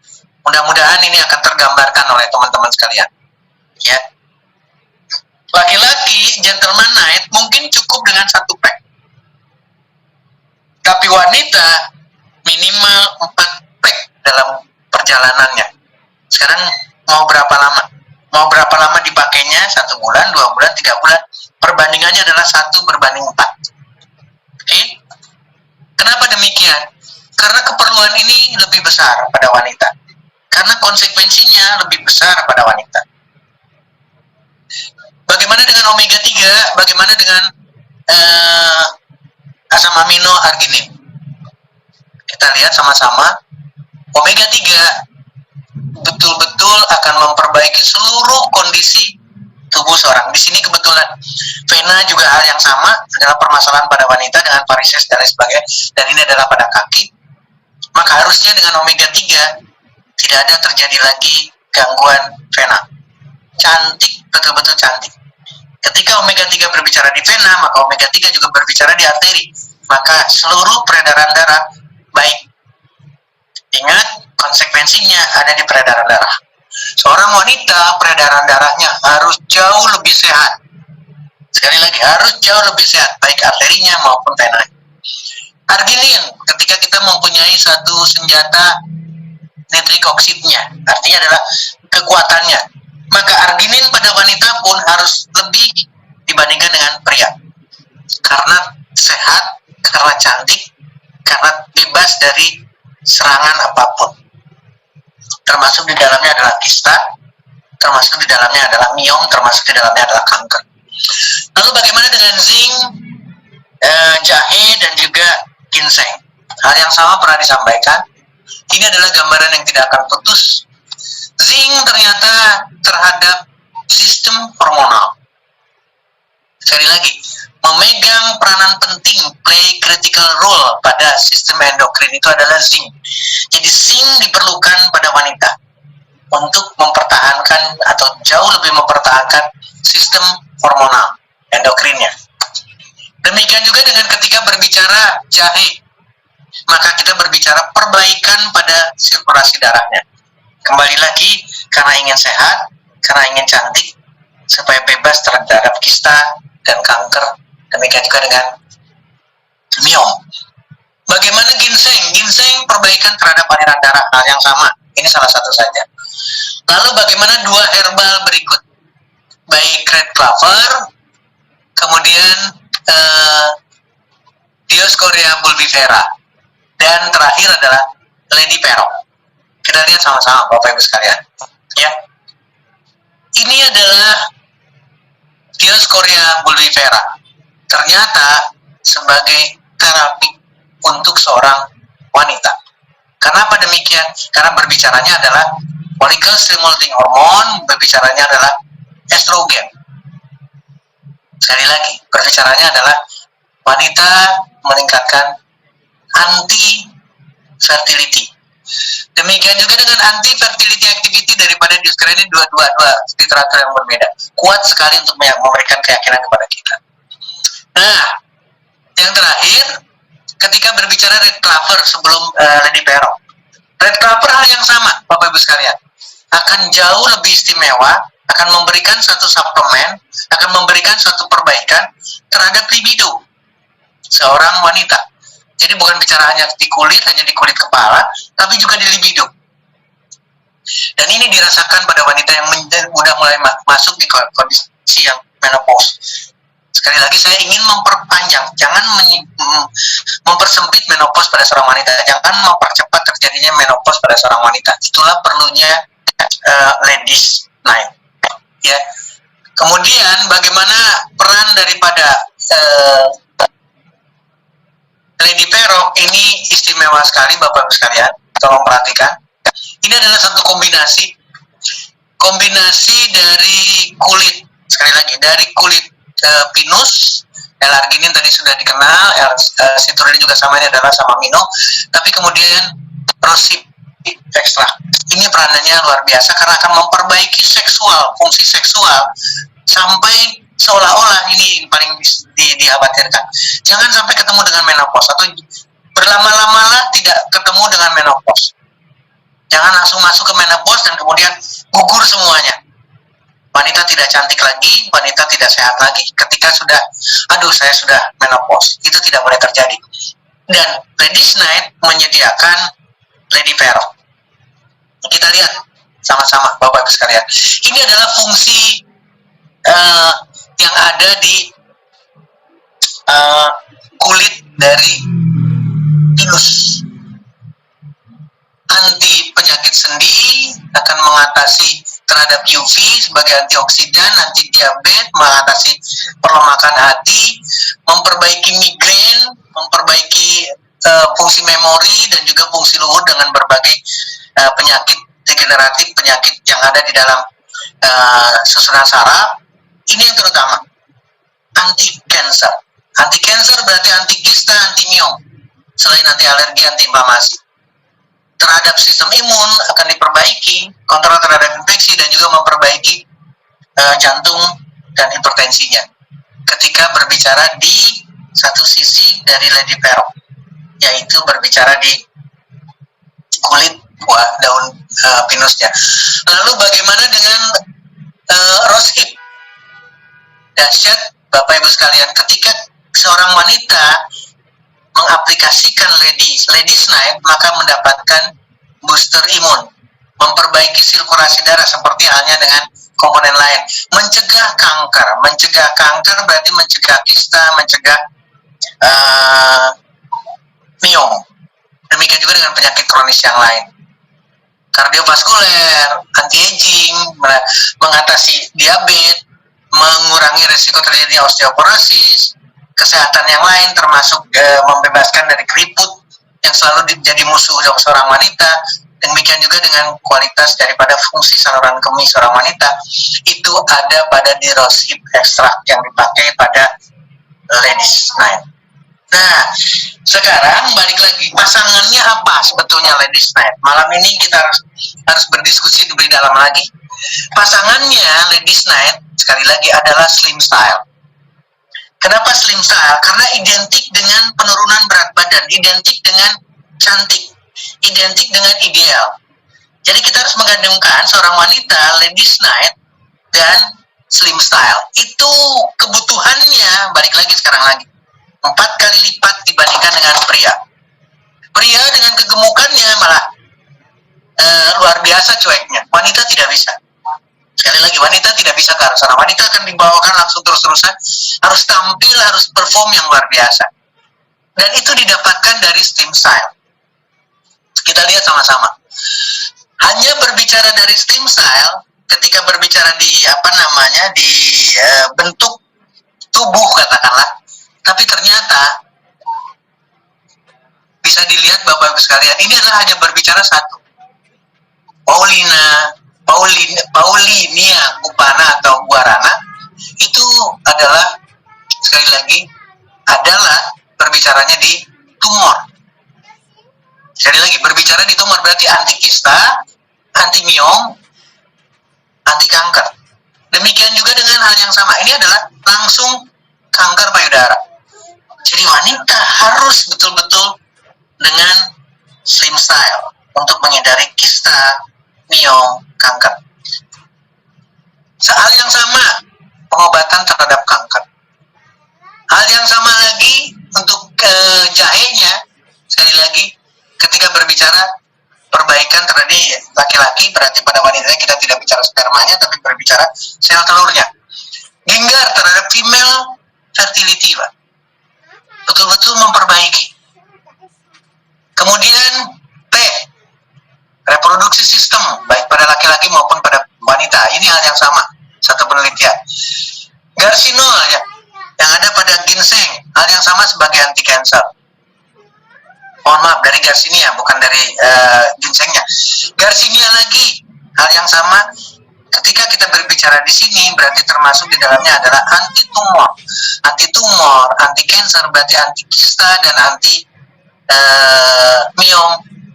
mudah-mudahan ini akan tergambarkan oleh teman-teman sekalian, ya. Laki-laki gentleman night mungkin cukup dengan 1 pack, tapi wanita minimal 4 pack dalam perjalanannya. Sekarang mau berapa lama? Mau berapa lama dipakainya? 1 bulan, 2 bulan, 3 bulan. Perbandingannya adalah 1:4. Oke? Kenapa demikian? Karena keperluan ini lebih besar pada wanita. Karena konsekuensinya lebih besar pada wanita. Bagaimana dengan omega 3? Bagaimana dengan asam amino arginin? Kita lihat sama-sama. Omega 3 betul-betul akan memperbaiki seluruh kondisi tubuh seorang. Di sini kebetulan vena juga hal yang sama, adalah permasalahan pada wanita dengan varises dan lain sebagainya, dan ini adalah pada kaki. Maka harusnya dengan omega 3 tidak ada terjadi lagi gangguan vena. Cantik, betul-betul cantik. Ketika omega 3 berbicara di vena, maka omega 3 juga berbicara di arteri. Maka seluruh peredaran darah baik. Ingat, konsekuensinya ada di peredaran darah. Seorang wanita, peredaran darahnya harus jauh lebih sehat. Sekali lagi, harus jauh lebih sehat, baik arterinya maupun venanya. Arginin, ketika kita mempunyai satu senjata nitrik oksidnya, artinya adalah kekuatannya, maka arginin pada wanita pun harus lebih dibandingkan dengan pria. Karena sehat, karena cantik, karena bebas dari serangan apapun. Termasuk di dalamnya adalah kista, termasuk di dalamnya adalah miom, termasuk di dalamnya adalah kanker. Lalu bagaimana dengan zinc, jahe, dan juga ginseng? Hal yang sama pernah disampaikan. Ini adalah gambaran yang tidak akan putus. Zinc ternyata terhadap sistem hormonal. Sekali lagi, memegang peranan penting, play critical role pada sistem endokrin itu adalah zinc. Jadi zinc diperlukan pada wanita untuk mempertahankan mempertahankan atau jauh lebih mempertahankan sistem hormonal endokrinnya. Demikian juga dengan ketika berbicara jahe, maka kita berbicara perbaikan pada sirkulasi darahnya. Kembali lagi, karena ingin sehat, karena ingin cantik, supaya bebas terhadap kista dan kanker. Demikian juga dengan miom. Bagaimana ginseng? Ginseng perbaikan terhadap aliran darah, hal yang sama. Ini salah satu saja. Lalu bagaimana dua herbal berikut? Baik red clover, kemudian Dioscorea bulbifera, dan terakhir adalah Lady Perok. Kita lihat sama-sama Bapak Ibu sekalian. Ya, ini adalah Dioscorea bulbifera. Ternyata sebagai terapi untuk seorang wanita. Kenapa demikian? Karena berbicaranya adalah follicle stimulating hormone, berbicaranya adalah estrogen. Sekali lagi, berbicaranya adalah wanita meningkatkan anti-fertility. Demikian juga dengan anti-fertility activity daripada Dioscorea ini dua literatur yang berbeda. Kuat sekali untuk memberikan keyakinan kepada kita. Nah, yang terakhir, ketika berbicara red clover sebelum Lady Perok. Red clover hal yang sama, Bapak Ibu sekalian. Akan jauh lebih istimewa, akan memberikan satu suplemen, akan memberikan suatu perbaikan terhadap libido seorang wanita. Jadi bukan bicara hanya di kulit kepala, tapi juga di libido. Dan ini dirasakan pada wanita yang sudah mulai masuk di kondisi yang menopause. Sekali lagi saya ingin memperpanjang, jangan mempersempit menopause pada seorang wanita, jangan mempercepat terjadinya menopause pada seorang wanita. Itulah perlunya ladies night. Ya. Kemudian bagaimana peran daripada Lady Perok ini istimewa sekali Bapak Ibu sekalian. Tolong perhatikan. Ini adalah satu kombinasi dari kulit, sekali lagi dari kulit pinus, L-arginin tadi sudah dikenal, citrulline juga sama, ini adalah sama amino, tapi kemudian rosehip ekstrak. Ini peranannya luar biasa karena akan memperbaiki fungsi seksual sampai seolah-olah ini paling dikhawatirkan. Jangan sampai ketemu dengan menopause atau berlama-lama tidak ketemu dengan menopause. Jangan langsung masuk ke menopause dan kemudian gugur semuanya. Wanita tidak cantik lagi, wanita tidak sehat lagi. Ketika sudah, saya sudah menopause, itu tidak boleh terjadi. Dan Ladies Night menyediakan Lady Perok. Kita lihat sama-sama, Bapak Ibu sekalian. Ini adalah fungsi yang ada di kulit dari pinus. Anti penyakit sendi, akan mengatasi terhadap UV sebagai antioksidan, anti diabetes, mengatasi perlemakan hati, memperbaiki migrain, memperbaiki fungsi memori dan juga fungsi luhur dengan berbagai penyakit degeneratif, penyakit yang ada di dalam susunan saraf. Ini yang terutama anti cancer. Anti cancer berarti anti kista, anti miom, selain anti alergi, anti inflamasi. Terhadap sistem imun akan diperbaiki, kontrol terhadap infeksi dan juga memperbaiki jantung dan hipertensinya. Ketika berbicara di satu sisi dari Lady Perok, yaitu berbicara di kulit buah daun pinusnya. Lalu bagaimana dengan rosehip? Dahsyat Bapak Ibu sekalian, ketika seorang wanita mengaplikasikan Ladies Night, maka mendapatkan booster imun, memperbaiki sirkulasi darah seperti halnya dengan komponen lain, mencegah kanker berarti mencegah kista, mencegah miom. Demikian juga dengan penyakit kronis yang lain, kardiovaskuler, anti-aging, mengatasi diabetes, mengurangi risiko terjadinya osteoporosis, kesehatan yang lain termasuk membebaskan dari keriput yang selalu menjadi musuh seorang wanita. Demikian juga dengan kualitas daripada fungsi saluran kemih seorang wanita, itu ada pada di rosehip ekstrak yang dipakai pada Ladies Night. Nah, sekarang balik lagi, pasangannya apa sebetulnya Ladies Night? Malam ini kita harus berdiskusi lebih dalam lagi. Pasangannya Ladies Night sekali lagi adalah slim style. Kenapa slim style? Karena identik dengan penurunan berat badan, identik dengan cantik, identik dengan ideal. Jadi kita harus menggandengkan seorang wanita Ladies Night dan slim style. Itu kebutuhannya, balik lagi sekarang lagi, 4 kali lipat dibandingkan dengan pria. Pria dengan kegemukannya malah luar biasa cueknya. Wanita tidak bisa. Sekali lagi, wanita tidak bisa ke arah sana. Wanita akan dibawakan langsung terus-terusan, harus tampil, harus perform yang luar biasa. Dan itu didapatkan dari slim style. Kita lihat sama-sama. Hanya berbicara dari slim style, ketika berbicara di di bentuk tubuh katakanlah, tapi ternyata bisa dilihat Bapak Ibu sekalian, ini adalah hanya berbicara satu. Paulinia Kupana atau Guarana itu adalah sekali lagi adalah berbicaranya di tumor. Sekali lagi berbicara di tumor berarti anti kista, anti miom, anti kanker. Demikian juga dengan hal yang sama. Ini adalah langsung kanker payudara. Jadi wanita harus betul-betul dengan slim style untuk menghindari kista, miom, kanker. Hal yang sama pengobatan terhadap kanker. Hal yang sama lagi untuk jahenya, sekali lagi ketika berbicara perbaikan terhadap laki-laki, berarti pada wanita kita tidak bicara spermanya tapi berbicara sel telurnya. Ginggar terhadap female fertility, Pak. Betul-betul memperbaiki. Kemudian T, reproduksi sistem baik pada laki-laki maupun pada wanita. Ini hal yang sama, satu penelitian. Garsinol ya, yang ada pada ginseng, hal yang sama sebagai anti cancer. Mohon maaf, dari Garcinia, bukan dari ginsengnya. Garcinia lagi, hal yang sama. Ketika kita berbicara di sini, berarti termasuk di dalamnya adalah anti tumor. Anti tumor, anti cancer, berarti anti kista dan anti miom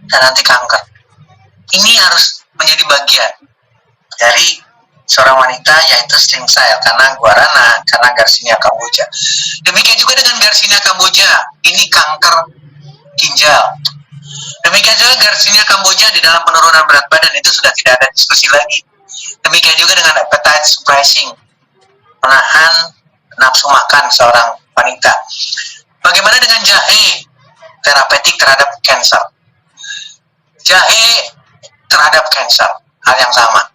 dan anti kanker. Ini harus menjadi bagian dari seorang wanita, yaitu slim style, karena Guarana, karena Garcinia cambogia. Demikian juga dengan Garcinia cambogia, ini kanker ginjal. Demikian juga Garcinia cambogia di dalam penurunan berat badan, itu sudah tidak ada diskusi lagi. Demikian juga dengan appetite suppressing, menahan nafsu makan seorang wanita. Bagaimana dengan jahe, terapeutik terhadap cancer? Jahe terhadap cancer, hal yang sama.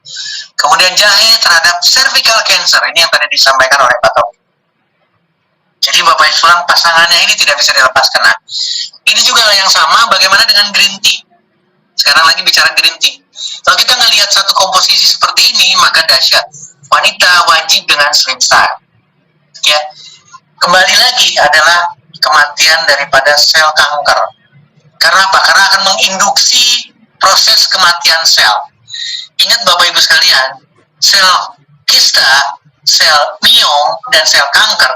Kemudian jahe terhadap cervical cancer, ini yang tadi disampaikan oleh Pak Topi. Jadi Bapak Ibu pasangannya ini tidak bisa dilepaskan. Nah, ini juga hal yang sama. Bagaimana dengan green tea? Sekarang lagi bicara green tea. Kalau kita ngelihat satu komposisi seperti ini, maka dahsyat. Wanita wajib dengan slim style. Ya, kembali lagi adalah kematian daripada sel kanker. Karena apa? Karena akan menginduksi proses kematian sel. Ingat Bapak Ibu sekalian, sel kista, sel miom, dan sel kanker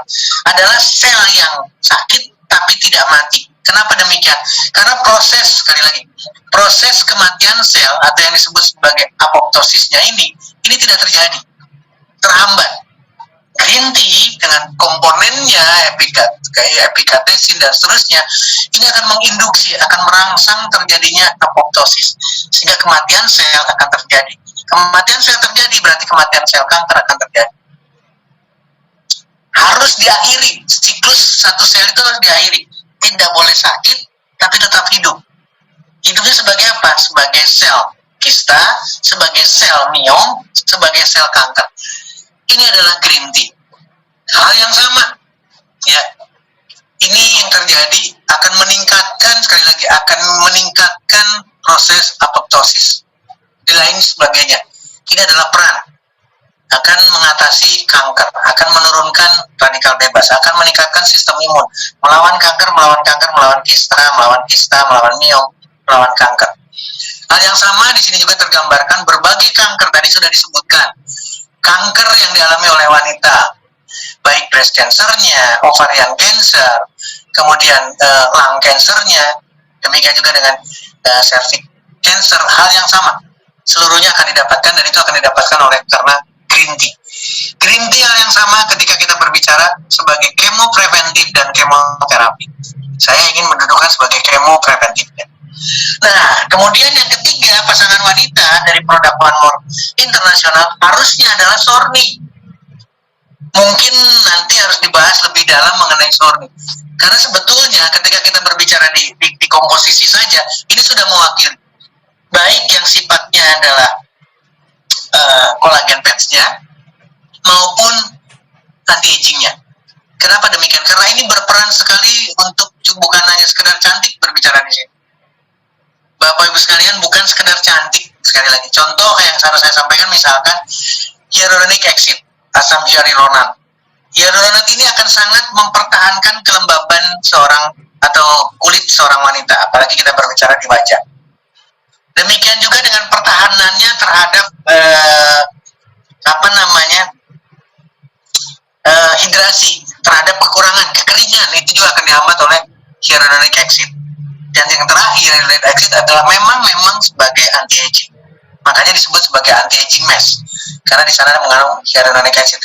adalah sel yang sakit tapi tidak mati. Kenapa demikian? Karena proses, sekali lagi, proses kematian sel atau yang disebut sebagai apoptosisnya ini tidak terjadi, terhambat. Green tea dengan komponennya epikatesin dan seterusnya, ini akan menginduksi, akan merangsang terjadinya apoptosis, sehingga kematian sel akan terjadi. Kematian sel terjadi berarti kematian sel kanker akan terjadi. Harus diakhiri, siklus satu sel itu harus diakhiri. Tidak boleh sakit, tapi tetap hidup. Hidupnya sebagai apa? Sebagai sel kista, sebagai sel miom, sebagai sel kanker. Ini adalah green tea. Hal yang sama, ya. Ini yang terjadi akan meningkatkan, sekali lagi, akan meningkatkan proses apoptosis. Di lain sebagainya. Ini adalah peran. Akan mengatasi kanker, akan menurunkan radikal bebas, akan meningkatkan sistem imun, melawan kanker, melawan kista, melawan miom, melawan kanker. Hal yang sama di sini juga tergambarkan berbagai kanker tadi sudah disebutkan. Kanker yang dialami oleh wanita, baik breast cancer-nya, ovarian cancer, kemudian lung cancer-nya, demikian juga dengan cervix cancer, hal yang sama. seluruhnya akan didapatkan, dan itu akan didapatkan oleh karena green tea. Green tea hal yang sama ketika kita berbicara sebagai kemo preventif dan kemoterapi. Saya ingin mendudukan sebagai kemo preventifnya. Nah, kemudian yang ketiga, pasangan wanita dari produk One More International harusnya adalah Sorni. Mungkin nanti harus dibahas lebih dalam mengenai Sorni. Karena sebetulnya ketika kita berbicara di komposisi saja, ini sudah mewakili baik yang sifatnya adalah kolagen pads-nya maupun anti-aging-nya. Kenapa demikian? Karena ini berperan sekali untuk bukan hanya sekedar cantik berbicara di sini. Bapak Ibu sekalian, bukan sekedar cantik. Sekali lagi, contoh yang harus saya sampaikan misalkan hyaluronic acid, asam hyaluronat. Hyaluronat ini akan sangat mempertahankan kelembaban seorang atau kulit seorang wanita, apalagi kita berbicara di wajah. Demikian juga dengan pertahanannya terhadap hidrasi, terhadap kekurangan, kekeringan, itu juga akan dihambat oleh hyaluronic acid. Dan yang terakhir, hyaluronic acid adalah memang sebagai anti-aging. Makanya disebut sebagai anti-aging mask, karena di sana mengandung hyaluronic acid.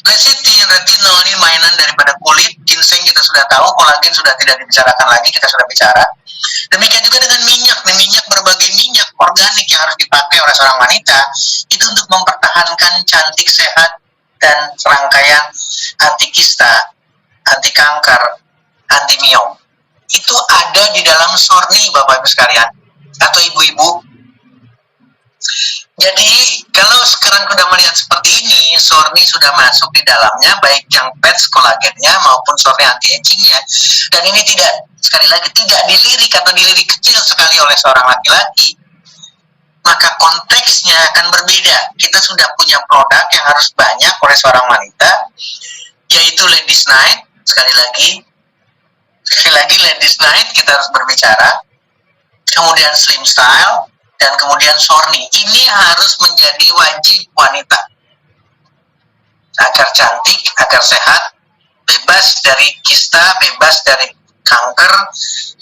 Lecithin, retinol ini mainan daripada kulit. Ginseng kita sudah tahu, kolagen sudah tidak dibicarakan lagi, kita sudah bicara. Demikian juga dengan minyak, berbagai minyak organik yang harus dipakai oleh seorang wanita itu untuk mempertahankan cantik, sehat, dan serangkaian anti kista, anti kanker, anti miom. Itu ada di dalam Sorni, Bapak Ibu sekalian, atau ibu-ibu. Jadi kalau sekarang sudah melihat seperti ini, Sorni sudah masuk di dalamnya, baik yang pads kolagennya maupun Sorni anti-agingnya. Dan ini tidak, sekali lagi, tidak dilirik atau dilirik kecil sekali oleh seorang laki-laki, maka konteksnya akan berbeda. Kita sudah punya produk yang harus banyak oleh seorang wanita, yaitu Ladies Night. Sekali lagi Ladies Night kita harus berbicara. Kemudian Slim Style, dan kemudian Sorni. Ini harus menjadi wajib wanita agar cantik, agar sehat, bebas dari kista, bebas dari kanker,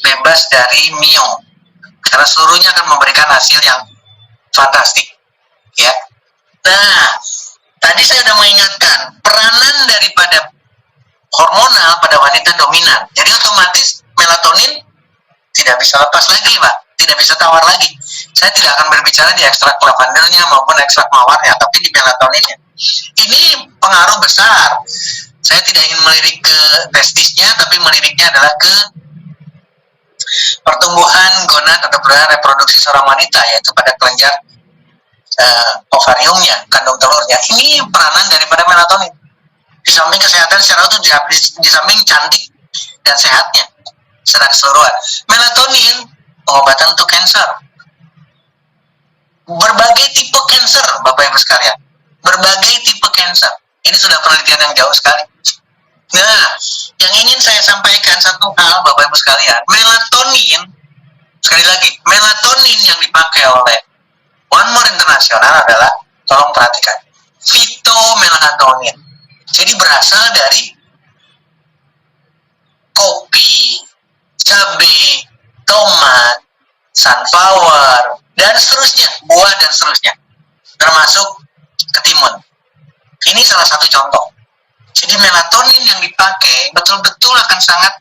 bebas dari miom, karena seluruhnya akan memberikan hasil yang fantastik, ya. Nah, tadi saya sudah mengingatkan peranan daripada hormonal pada wanita dominan. Jadi otomatis melatonin tidak bisa lepas lagi, Pak. Tidak bisa tawar lagi. Saya tidak akan berbicara di ekstrak lavendernya maupun ekstrak mawarnya, tapi di melatoninnya. Ini pengaruh besar. Saya tidak ingin melirik ke testisnya, tapi meliriknya adalah ke pertumbuhan gonad atau pertumbuhan reproduksi seorang wanita, yaitu pada kelenjar ovariumnya, kandung telurnya. Ini peranan daripada melatonin. Di samping kesehatan secara utuh, di samping cantik dan sehatnya secara keseluruhan. Melatonin pengobatan untuk kanker. Berbagai tipe kanker, Bapak Ibu sekalian. Berbagai tipe kanker. Ini sudah penelitian yang jauh sekali. Nah, yang ingin saya sampaikan satu hal, Bapak Ibu sekalian, melatonin, sekali lagi, melatonin yang dipakai oleh One More International adalah, tolong perhatikan, phytomelatonin. Jadi berasal dari kopi, cabai, tomat, sunflower, dan seterusnya, buah dan seterusnya, termasuk ketimun. Ini salah satu contoh. Jadi melatonin yang dipakai betul-betul akan sangat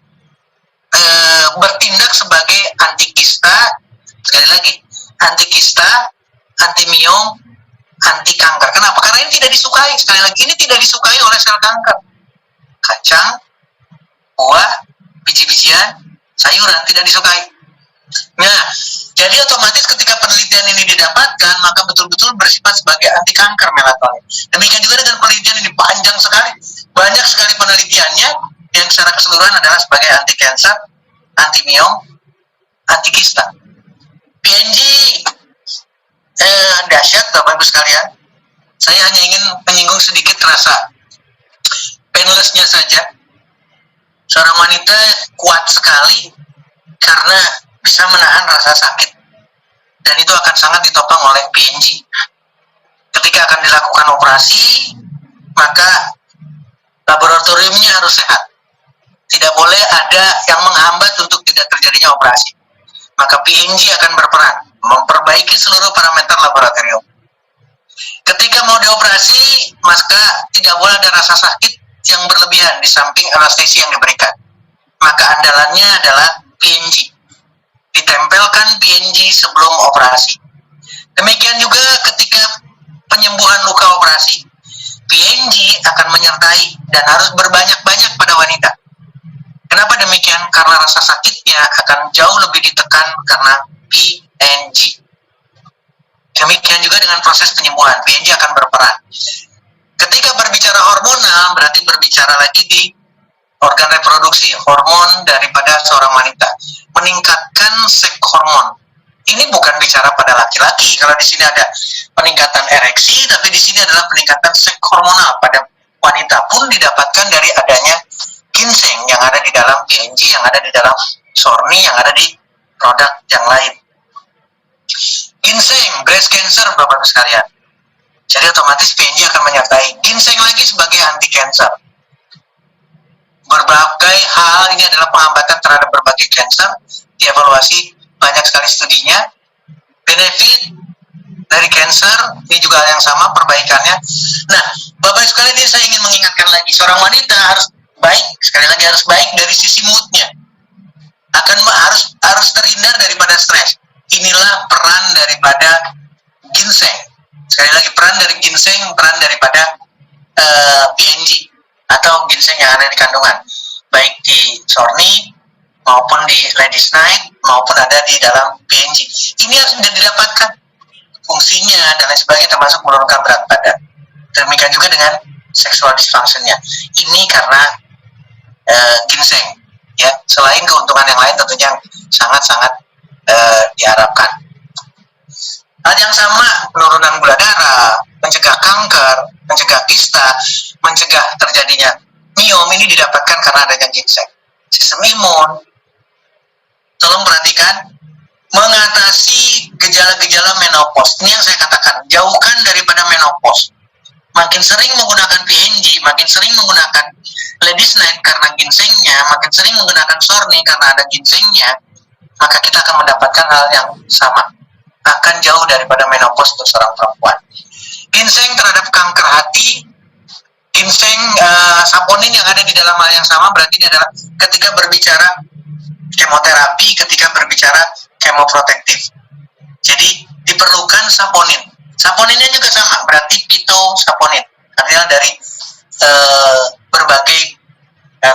bertindak sebagai anti kista, sekali lagi, anti kista, anti miom, anti kanker. Kenapa? Karena ini tidak disukai, sekali lagi, ini tidak disukai oleh sel kanker. Kacang, buah, biji-bijian, sayuran tidak disukai. Nah, jadi otomatis ketika penelitian ini didapatkan, maka betul-betul bersifat sebagai anti kanker melatonin. Demikian juga dengan penelitian ini panjang sekali, banyak sekali penelitiannya yang secara keseluruhan adalah sebagai anti kanker, anti miom, anti kista. PNG dahsyat, Bapak Ibu sekalian. Saya hanya ingin menyinggung sedikit rasa painlessnya saja. Seorang wanita kuat sekali karena bisa menahan rasa sakit, dan itu akan sangat ditopang oleh PNG. Ketika akan dilakukan operasi, maka laboratoriumnya harus sehat. Tidak boleh ada yang menghambat untuk tidak terjadinya operasi. Maka PNG akan berperan memperbaiki seluruh parameter laboratorium. Ketika mau dioperasi, maka tidak boleh ada rasa sakit yang berlebihan di samping anestesi yang diberikan. Maka andalannya adalah PNG. Ditempelkan PNG sebelum operasi. Demikian juga ketika penyembuhan luka operasi. PNG akan menyertai dan harus berbanyak-banyak pada wanita. Kenapa demikian? Karena rasa sakitnya akan jauh lebih ditekan karena PNG. Demikian juga dengan proses penyembuhan, PNG akan berperan. Ketika berbicara hormonal, berarti berbicara lagi di organ reproduksi, hormon daripada seorang wanita. Meningkatkan seks hormon. Ini bukan bicara pada laki-laki, kalau di sini ada peningkatan ereksi, tapi di sini adalah peningkatan seks hormonal pada wanita pun didapatkan dari adanya ginseng yang ada di dalam PNG, yang ada di dalam Sorni, yang ada di produk yang lain. Ginseng, breast cancer, Bapak-Ibu sekalian. Jadi otomatis PNG akan menyertai. Ginseng lagi sebagai anti cancer. Berbagai hal ini adalah pengobatan terhadap berbagai cancer. Dievaluasi banyak sekali studinya. Benefit dari cancer ini juga yang sama perbaikannya. Nah, Bapak sekalian, ini saya ingin mengingatkan lagi, seorang wanita harus baik, sekali lagi harus baik dari sisi moodnya. Harus terhindar daripada stres. Inilah peran daripada ginseng. Sekali lagi, peran dari ginseng, peran daripada PNG atau ginseng yang ada di kandungan, baik di Sorni maupun di Ladies Night maupun ada di dalam PNG. Ini harus sudah didapatkan fungsinya dan lain sebagainya, termasuk menurunkan berat badan. Demikian juga dengan sexual dysfunctionnya. Ini karena ginseng. Ya, selain keuntungan yang lain tentunya sangat-sangat diharapkan. Hal yang sama, penurunan gula darah, mencegah kanker, mencegah kista, mencegah terjadinya miom, ini didapatkan karena adanya ginseng. Sistem imun, tolong perhatikan, mengatasi gejala-gejala menopause. Ini yang saya katakan, jauhkan daripada menopause. Makin sering menggunakan PNG, makin sering menggunakan Ladies Night karena ginsengnya, makin sering menggunakan Sorni karena ada ginsengnya, maka kita akan mendapatkan hal yang sama. Akan jauh daripada menopause untuk seorang perempuan. Ginseng terhadap kanker hati, ginseng saponin yang ada di dalam hal yang sama, berarti ini adalah ketika berbicara kemoterapi, ketika berbicara kemoprotektif. Jadi diperlukan saponin. Saponinnya juga sama, berarti pitosaponin. Artinya dari berbagai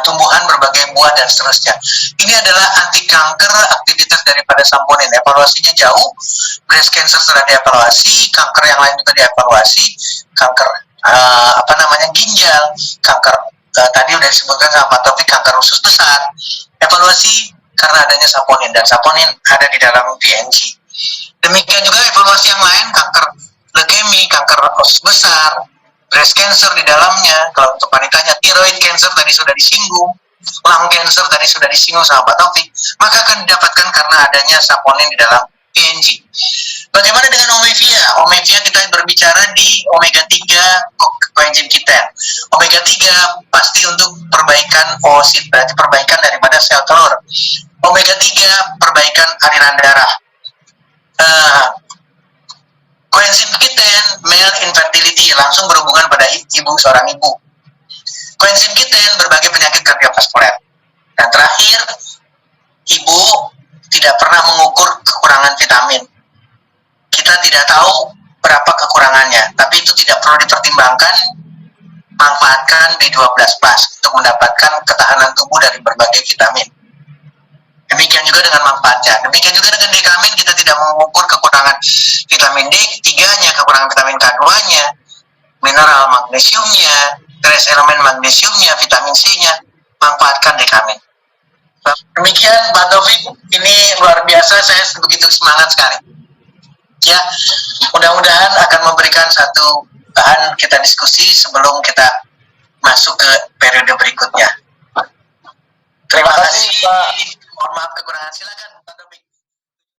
tumbuhan, berbagai buah dan seterusnya. Ini adalah anti kanker, aktivitas daripada saponin. Evaluasinya jauh. Breast cancer sudah dievaluasi, kanker yang lain juga dievaluasi, kanker ginjal, kanker tadi udah disebutkan sama Pak Taufik, kanker usus besar. Evaluasi karena adanya saponin, dan saponin ada di dalam PNG. Demikian juga evaluasi yang lain, kanker leukemi, kanker usus besar, breast cancer di dalamnya. Kalau untuk wanitanya, thyroid cancer tadi sudah disinggung, lung cancer tadi sudah disinggung sama Pak Taufik, maka akan didapatkan karena adanya saponin di dalam PNG. Bagaimana dengan omevia? Omevia kita berbicara di omega 3 coenzim Q10. Omega 3 pasti untuk perbaikan oosit, berarti perbaikan daripada sel telur. Omega 3 perbaikan aliran darah. Coenzim Q10 male infertility, langsung berhubungan pada seorang ibu. Coenzim Q10 berbagai penyakit kardiovaskuler. Dan terakhir, ibu tidak pernah mengukur kekurangan vitamin. Kita tidak tahu berapa kekurangannya, tapi itu tidak perlu dipertimbangkan. Manfaatkan B12 Plus untuk mendapatkan ketahanan tubuh dari berbagai vitamin. Demikian juga dengan manfaatnya. Demikian juga dengan dekamin, kita tidak mengukur kekurangan vitamin D3-nya, kekurangan vitamin K2-nya, mineral magnesiumnya, trace elemen magnesiumnya, vitamin C-nya. Manfaatkan dekamin. Demikian Pak Taufik, ini luar biasa, saya begitu semangat sekali. Ya, mudah-mudahan akan memberikan satu bahan kita diskusi sebelum kita masuk ke periode berikutnya. Terima kasih. Mohon maaf kekurangan, silakan Pak Taufik.